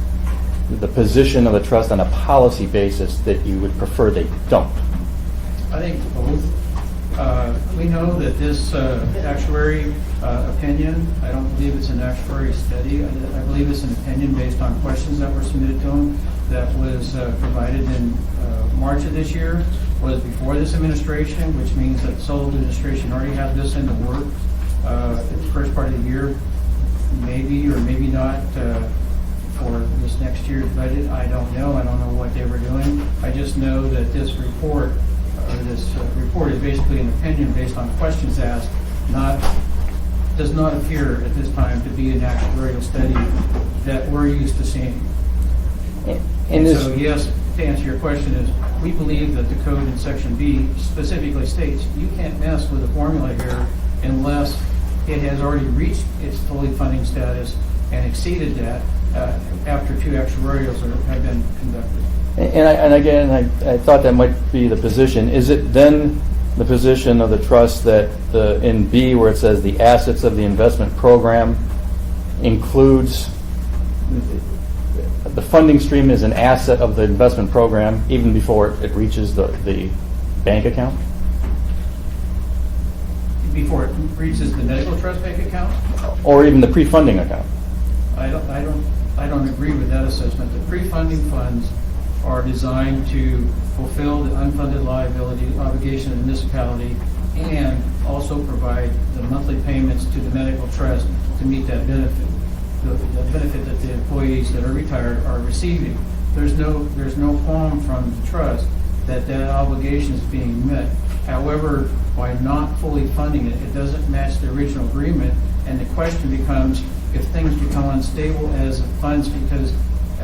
the position of the trust on a policy basis that you would prefer they don't? I think both. We know that this actuary opinion, I don't believe it's an actuary study. I believe it's an opinion based on questions that were submitted to them that was provided in March of this year, was before this administration, which means that the Sullivan administration already had this in the work the first part of the year, maybe or maybe not for this next year's budget. I don't know. I don't know what they were doing. I just know that this report is basically an opinion based on questions asked, does not appear at this time to be an actuarial study that we're used to seeing. And So yes, to answer your question is, we believe that the code in section B specifically states you can't mess with the formula here unless it has already reached its fully funding status and exceeded that after 2 actuarials have been conducted. And again, I thought that might be the position. Is it then the position of the trust that in B, where it says the assets of the investment program includes the funding stream is an asset of the investment program even before it reaches the bank account? Before it reaches the medical trust bank account? Or even the pre-funding account? I don't agree with that assessment. The pre-funding funds are designed to fulfill the unfunded liability obligation of the municipality and also provide the monthly payments to the medical trust to meet that benefit, the benefit that the employees that are retired are receiving. There's no qualm from the trust that obligation is being met. However, by not fully funding it, it doesn't match the original agreement, and the question becomes, if things become unstable as the funds, because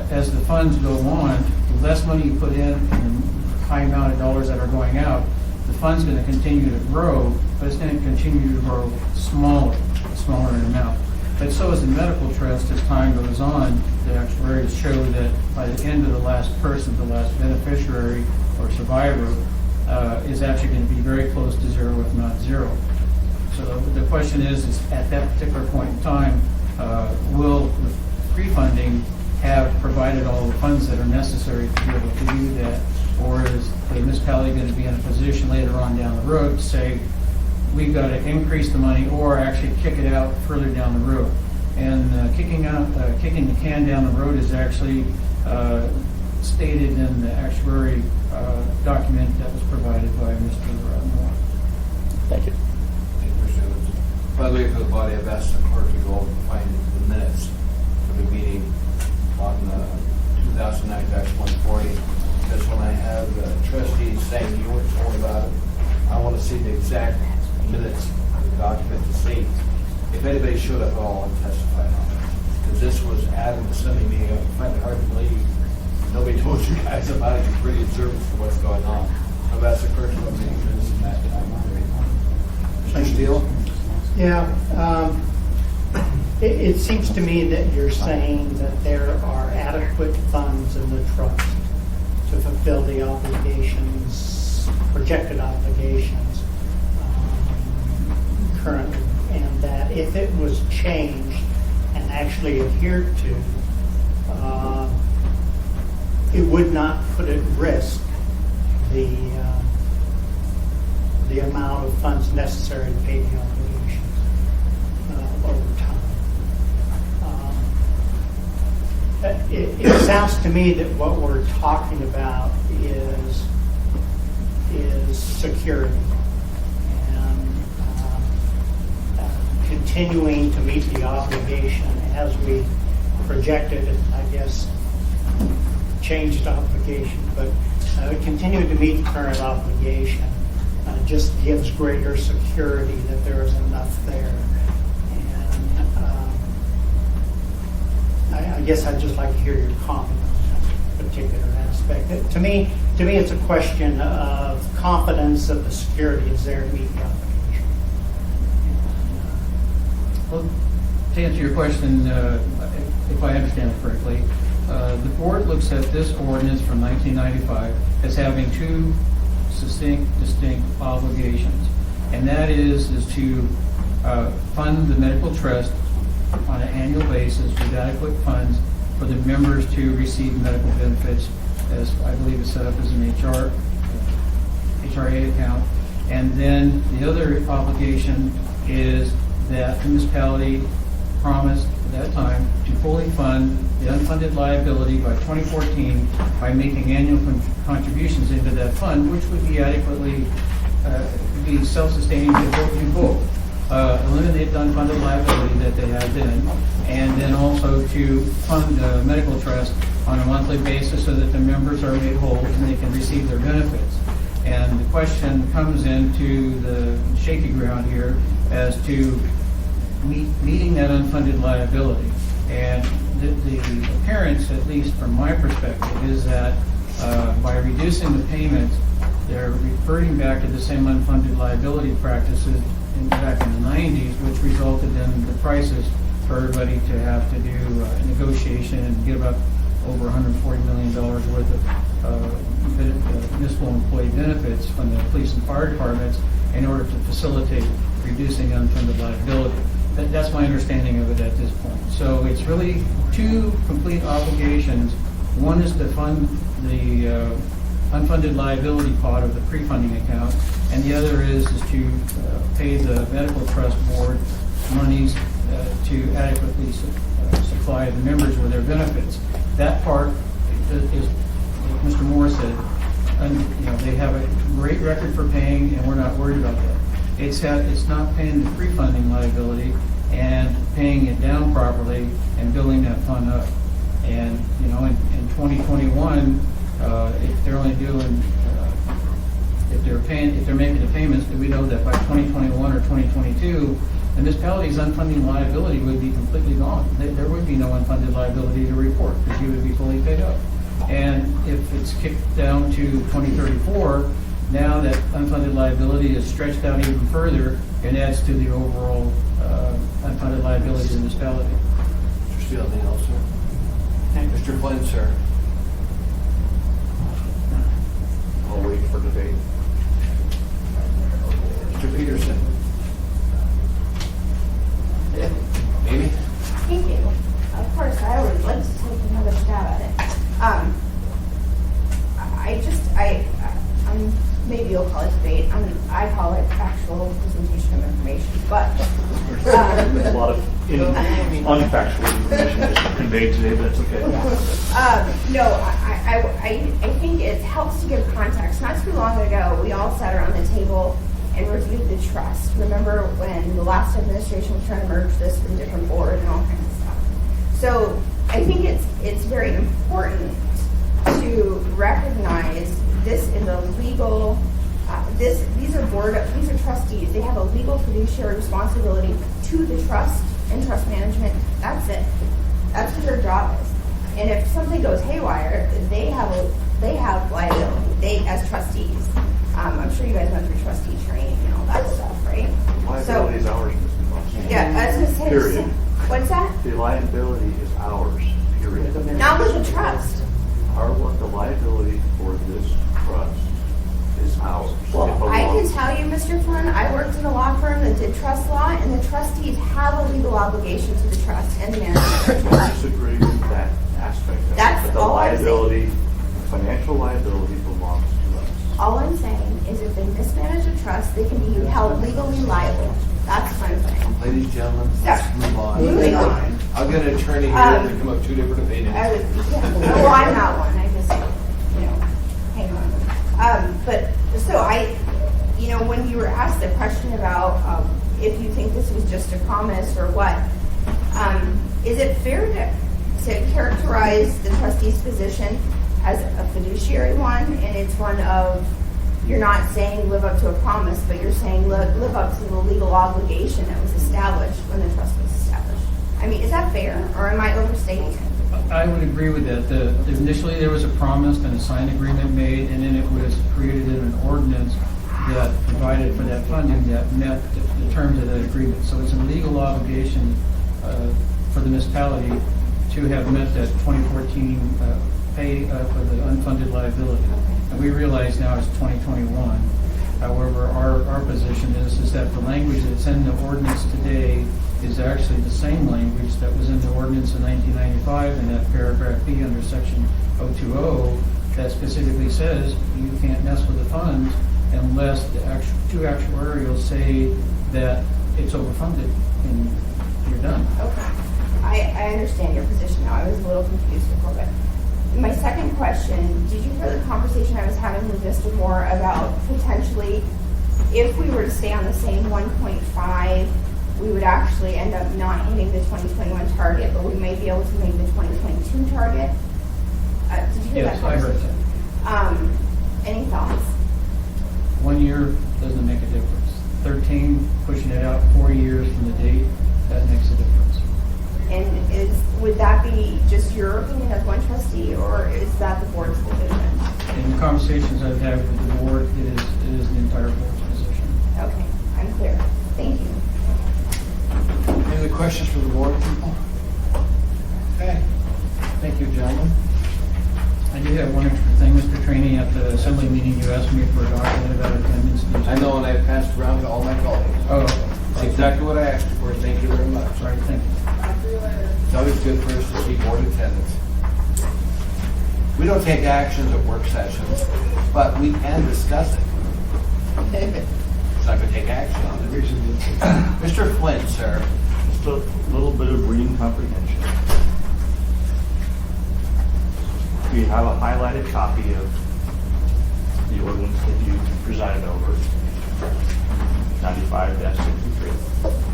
as the funds go on, the less money you put in and the high amount of dollars that are going out, the fund's going to continue to grow, but it's going to continue to grow smaller in amount. But so is the medical trust as time goes on. The actuaries show that by the end of the last person, the last beneficiary or survivor, is actually going to be very close to zero, if not zero. So the question is at that particular point in time, will the pre-funding have provided all the funds that are necessary to be able to do that? Or is the municipality going to be in a position later on down the road to say, we've got to increase the money or actually kick it out further down the road? And kicking the can down the road is actually stated in the actuary document that was provided by Mr. Moore. Thank you. By the way, for the body, I've asked the clerk to go and find the minutes for the meeting on 2009-140. Because when I have the trustees saying you weren't told about it, I want to see the exact minutes of the document to see if anybody showed up at all and testified on it. Because this was added to Sunday meeting. I find it hard to believe nobody told you guys about it. You're pretty observant for what's going on. I've asked the clerk to look at the minutes in that time. Mr. Steele? Yeah, it seems to me that you're saying that there are adequate funds in the trust to fulfill the obligations, projected obligations currently, and that if it was changed and actually adhered to, it would not put at risk the amount of funds necessary to pay the obligations over time. It sounds to me that what we're talking about is security and continuing to meet the obligation as we projected it, I guess, changed obligation, but continuing to meet the current obligation just gives greater security that there is enough there. And I guess I'd just like to hear your comment on that particular aspect. To me, it's a question of confidence that the security is there to meet the obligation. Well, to answer your question, if I understand it correctly, the board looks at this ordinance from 1995 as having two distinct obligations. And that is to fund the medical trust on an annual basis with adequate funds for the members to receive medical benefits, as I believe is set up as an HRA account. And then the other obligation is that the municipality promised at that time to fully fund the unfunded liability by 2014 by making annual contributions into that fund, which would be adequately be self-sustaining to both. Eliminate the unfunded liability that they have been, and then also to fund the medical trust on a monthly basis so that the members are made whole and they can receive their benefits. And the question comes into the shaky ground here as to meeting that unfunded liability. And the appearance, at least from my perspective, is that by reducing the payments, they're reverting back to the same unfunded liability practices back in the 90s, which resulted in the prices for everybody to have to do negotiation and give up over $140 million worth of municipal employee benefits from the police and fire departments in order to facilitate reducing unfunded liability. That's my understanding of it at this point. So it's really two complete obligations. One is to fund the unfunded liability part of the pre-funding account, and the other is to pay the medical trust board monies to adequately supply the members with their benefits. That part is, like Mr. Moore said, they have a great record for paying, and we're not worried about that. It's not paying the pre-funding liability and paying it down properly and building that fund up. And in 2021, if they're only doing, if they're making the payments, then we know that by 2021 or 2022, the municipality's unfunded liability would be completely gone. There would be no unfunded liability to report because you would be fully paid up. And if it's kicked down to 2034, now that unfunded liability is stretched out even further, it adds to the overall unfunded liability of the municipality. Mr. Steele, anything else, sir? Mr. Flynn, sir? I'll wait for debate. Mr. Peterson? Amy? Thank you. Of course, I would like to take another stab at it. Maybe you'll call it debate. I call it actual presentation of information. But There's a lot of unfactual information that's conveyed today, but it's okay. no, I think it helps to give context. Not too long ago, we all sat around the table and reviewed the trust. Remember when the last administration was trying to merge this with a different board and all kinds of stuff. So I think it's very important to recognize this in the legal. These are trustees. They have a legal fiduciary responsibility to the trust and trust management. That's it. That's what their job is. And if something goes haywire, they have liability. They as trustees. I'm sure you guys went through trustee training and all that stuff, right? Liability is ours, Mr. Moss. Yeah, I was going to say. Period. What's that? The liability is ours, period. Not with the trust. The liability for this trust is ours. Well, It I can belongs- tell you, Mr. Flynn, I worked in a law firm that did trust law, and the trustees have a legal obligation to the trust and the management. I disagree with that aspect of it. That's But the all I'm saying. liability, financial liability belongs to us. All I'm saying is if they mismanage a trust, they can be held legally liable. That's what I'm saying. Ladies and gentlemen, let's move on. Moving on. I'll get an attorney here and come up with two different opinions. Well, I'm not one. I just, hang on. When you were asked the question about if you think this was just a promise or what, is it fair to characterize the trustee's position as a fiduciary one, and it's one of you're not saying live up to a promise, but you're saying live up to the legal obligation that was established when the trust was established? I mean, is that fair, or am I overstating it? I would agree with that. Initially, there was a promise and a signed agreement made, and then it was created in an ordinance that provided for that funding that met the terms of that agreement. So it's a legal obligation for the municipality to have met that 2014 pay for the unfunded liability. Okay. And we realize now it's 2021. However, our position is that the language that's in the ordinance today is actually the same language that was in the ordinance in 1995 in that paragraph B under section 020 that specifically says you can't mess with the funds unless the two actuarials say that it's overfunded and you're done. Okay. I understand your position now. I was a little confused before, but my second question, did you hear the conversation I was having with Mr. Moore about potentially, if we were to stay on the same 1.5, we would actually end up not hitting the 2021 target, but we may be able to make the 2022 target? Did you hear Yes, that I heard conversation? that. Any thoughts? 1 year doesn't make a difference. 13, pushing it out 4 years from the date, that makes a difference. And would that be just your opinion as one trustee, or is that the board's decision? In the conversations I've had with the board, it is the entire board's position. Okay, I'm clear. Thank you. Any other questions for the board, people? Okay. Thank you, gentlemen. I do have one extra thing, Mr. Trainee. At the assembly meeting, you asked me for a document about attendance. I know, and I passed around to all my colleagues. Oh, That's exactly what I asked you for. Thank you very much. sorry, thank you. It's always good for us to see board attendance. We don't take actions at work sessions, but we can discuss it. It's not going to take action on it. Mr. Flynn, sir. Just a little bit of reading comprehension. We have a highlighted copy of the ordinance that you presided over, 95-63.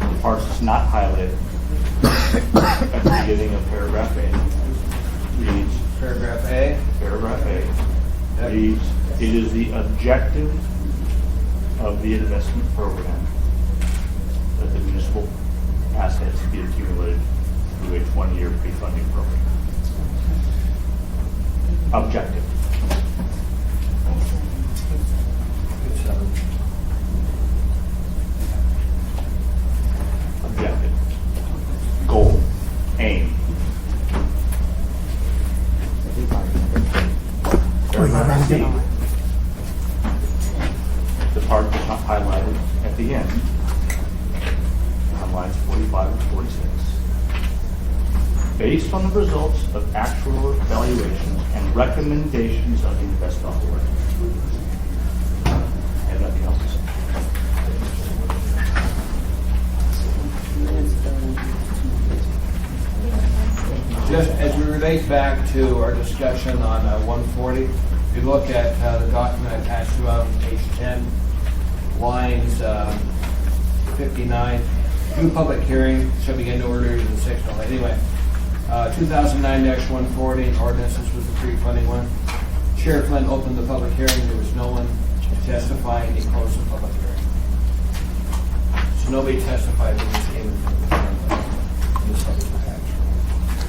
The parts that's not highlighted at the beginning of paragraph A reads, Paragraph A. paragraph A reads, it is the objective of the investment program that the municipal assets be accumulated through a 20-year pre-funding program. Objective. Objective. Goal. Aim. Paragraph C. The part that's not highlighted at the end, on lines 45 and 46. Based on the results of actual evaluations and recommendations of the investment authority. And nothing else to say. Just as we relate back to our discussion on 140, if you look at the document attached to page 10, lines 59, new public hearing shall begin no earlier than 6. Anyway, 2009-140 ordinance, this was the pre-funding one. Chair Flynn opened the public hearing. There was no one testifying. He closed the public hearing. So nobody testified when this came in.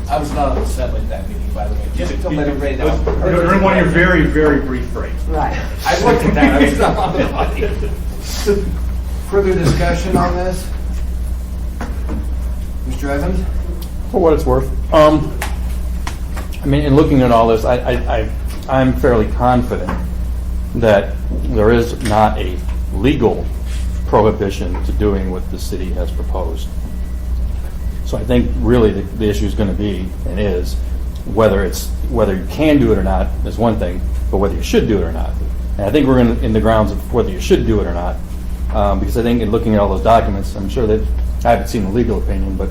I was not on the assembly at that meeting, by the way. Just to let everybody know. During one of your very, very brief breaks. Right. I looked at that. I was not on the body. Further discussion on this? Mr. Evans? For what it's worth. I mean, in looking at all this, I'm fairly confident that there is not a legal prohibition to doing what the city has proposed. So I think really the issue is going to be, and is, whether you can do it or not is one thing, but whether you should do it or not. And I think we're in the grounds of whether you should do it or not, because I think in looking at all those documents, I'm sure that I haven't seen the legal opinion, but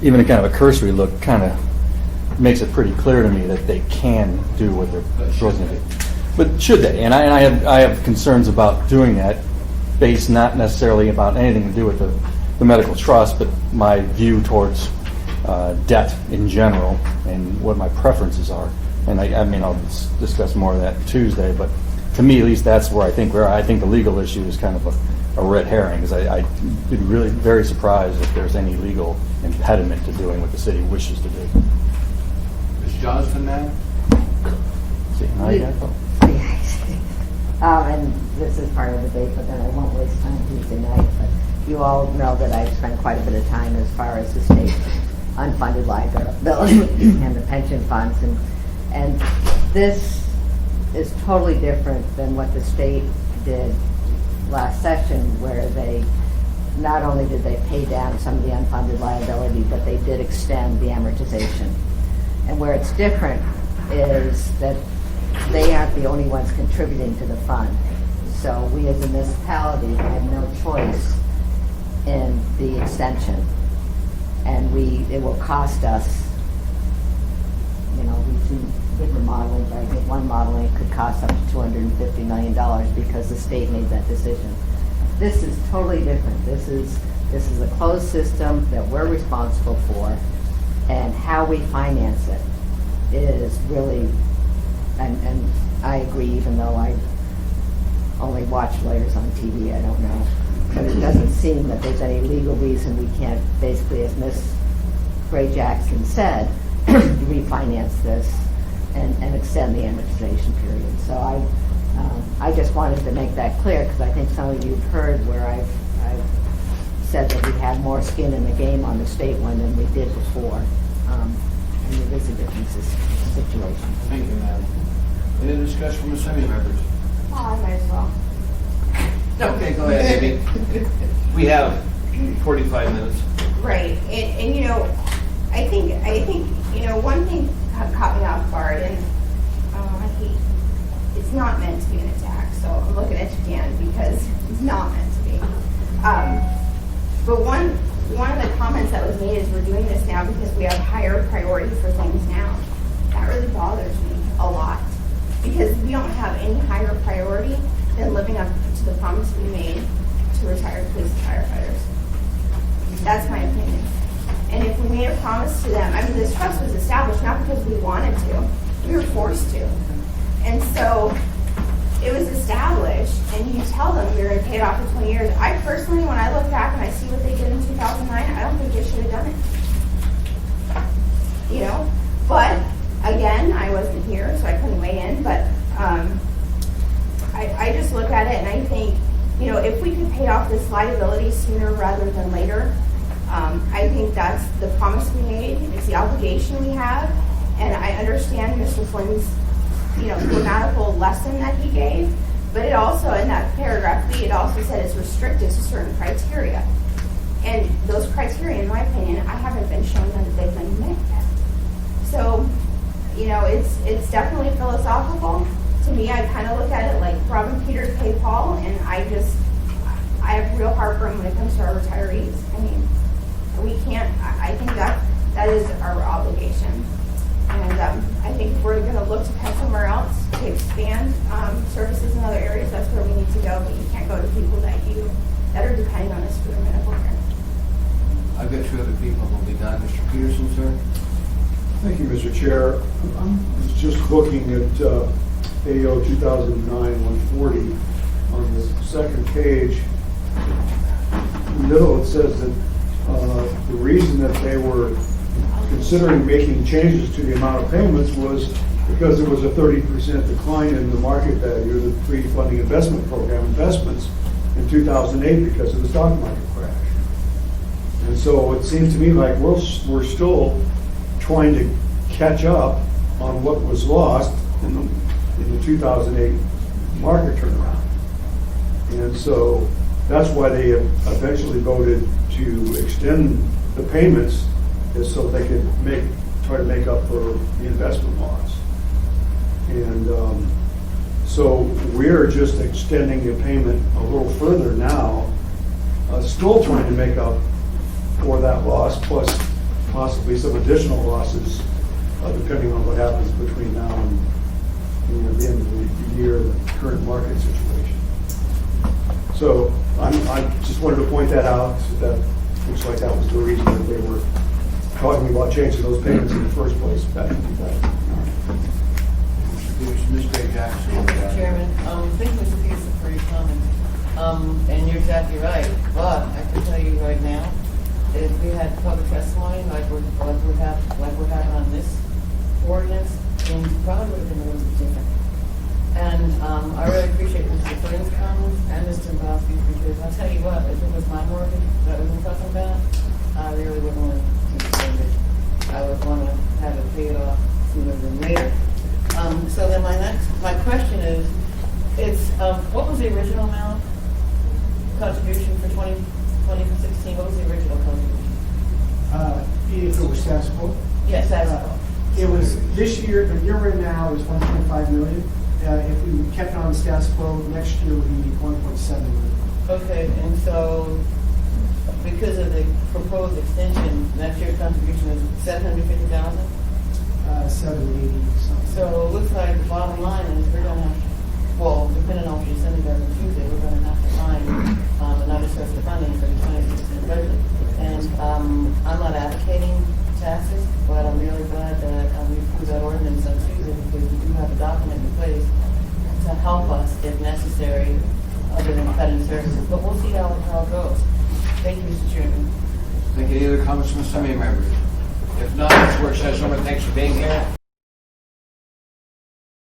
even a kind of a cursory look kind of makes it pretty clear to me that they can do what they're proposing to do. But should they? And I have concerns about doing that, based not necessarily about anything to do with the medical trust, but my view towards debt in general and what my preferences are. And I mean, I'll discuss more of that Tuesday, but to me, at least, that's where I think the legal issue is kind of a red herring, because I'd be really very surprised if there's any legal impediment to doing what the city wishes to do. Ms. Johnston now? See, now you got it. And this is part of the debate, but then I won't waste time Tuesday night. But you all know that I've spent quite a bit of time as far as the state unfunded liability and the pension funds. And this is totally different than what the state did last session, where they not only did they pay down some of the unfunded liability, but they did extend the amortization. And where it's different is that they aren't the only ones contributing to the fund. So we as a municipality had no choice in the extension. And it will cost us, we've seen different modeling, but I think one modeling could cost up to $250 million because the state made that decision. This is totally different. This is a closed system that we're responsible for, and how we finance it is really, and I agree, even though I only watch lawyers on TV, I don't know. But it doesn't seem that there's any legal reason we can't, basically, as Ms. Gray Jackson said, refinance this and extend the amortization period. So I just wanted to make that clear, because I think some of you have heard where I've said that we had more skin in the game on the state one than we did before. And it is a different situation. Thank you, Madam. Any discussion from the Assembly members? Oh, I might as well. Okay, go ahead, Amy. We have 45 minutes. Right, and I think one thing caught me off guard, and it's not meant to be an attack, so I'm looking at you, Dan, because it's not meant to be. But one of the comments that was made is we're doing this now because we have higher priority for things now. That really bothers me a lot, because we don't have any higher priority than living up to the promise we made to retired police and firefighters. That's my opinion. And if we made a promise to them, this trust was established not because we wanted to, we were forced to. And so it was established, and you tell them you're going to pay it off in 20 years. I personally, when I look back and I see what they did in 2009, I don't think they should have done it. But again, I wasn't here, so I couldn't weigh in. But I just look at it and I think, if we could pay off this liability sooner rather than later, I think that's the promise we made. It's the obligation we have. And I understand Mr. Flynn's, grammatical lesson that he gave. But it also, in that paragraph B, it also said it's restricted to certain criteria. And those criteria, in my opinion, I haven't been shown that they've been met yet. So, it's definitely philosophical. To me, I kind of look at it like robbing Peter to pay Paul, and I have real heartburn when it comes to our retirees. We can't, I think that is our obligation. And I think if we're going to look to cut somewhere else to expand services in other areas, that's where we need to go. But you can't go to people that are depending on us for their medical care. I've got two other people who will be done. Mr. Peterson, sir? Thank you, Mr. Chair. I was just looking at AO 2009-140 on the second page. In the middle, it says that the reason that they were considering making changes to the amount of payments was because there was a 30% decline in the market value of the pre-funding investment program investments in 2008 because of the stock market crash. And so it seems to me like we're still trying to catch up on what was lost in the 2008 market turnaround. And so that's why they eventually voted to extend the payments, is so they could try to make up for the investment loss. And so we're just extending the payment a little further now, still trying to make up for that loss, plus possibly some additional losses, depending on what happens between now and the end of the year, the current market situation. So I just wanted to point that out. That looks like that was the reason that they were talking about changing those payments in the first place back in 2009. Ms. Gray Jackson. Mr. Chairman, thank you, Mr. Peterson, for your comment. And you're exactly right. But I can tell you right now, if we had public testimony like we're having on this ordinance, things probably would have been a little bit different. And I really appreciate sooner than later. So then my question is, it's, what was the original amount contribution for 2016? What was the original contribution? If it was status quo. Yes, that's all. It was, this year, the year we're in now is 1.5 million. If we kept on status quo, next year would be 1.7 million. Okay, and so because of the proposed extension, next year's contribution is 750,000? 780 something. So it looks like the bottom line is we're gonna have, well, depending on what you send it on Tuesday, we're gonna have to find another source of funding for the 2016 budget. And I'm not advocating taxes, but I'm really glad that we approved that ordinance on Tuesday because we do have a document in place to help us if necessary, other than cutting services. But we'll see how it goes. Thank you, Mr. Chairman. Thank you. Any other comments from some of your members? If not, this work session over. Thanks for being here.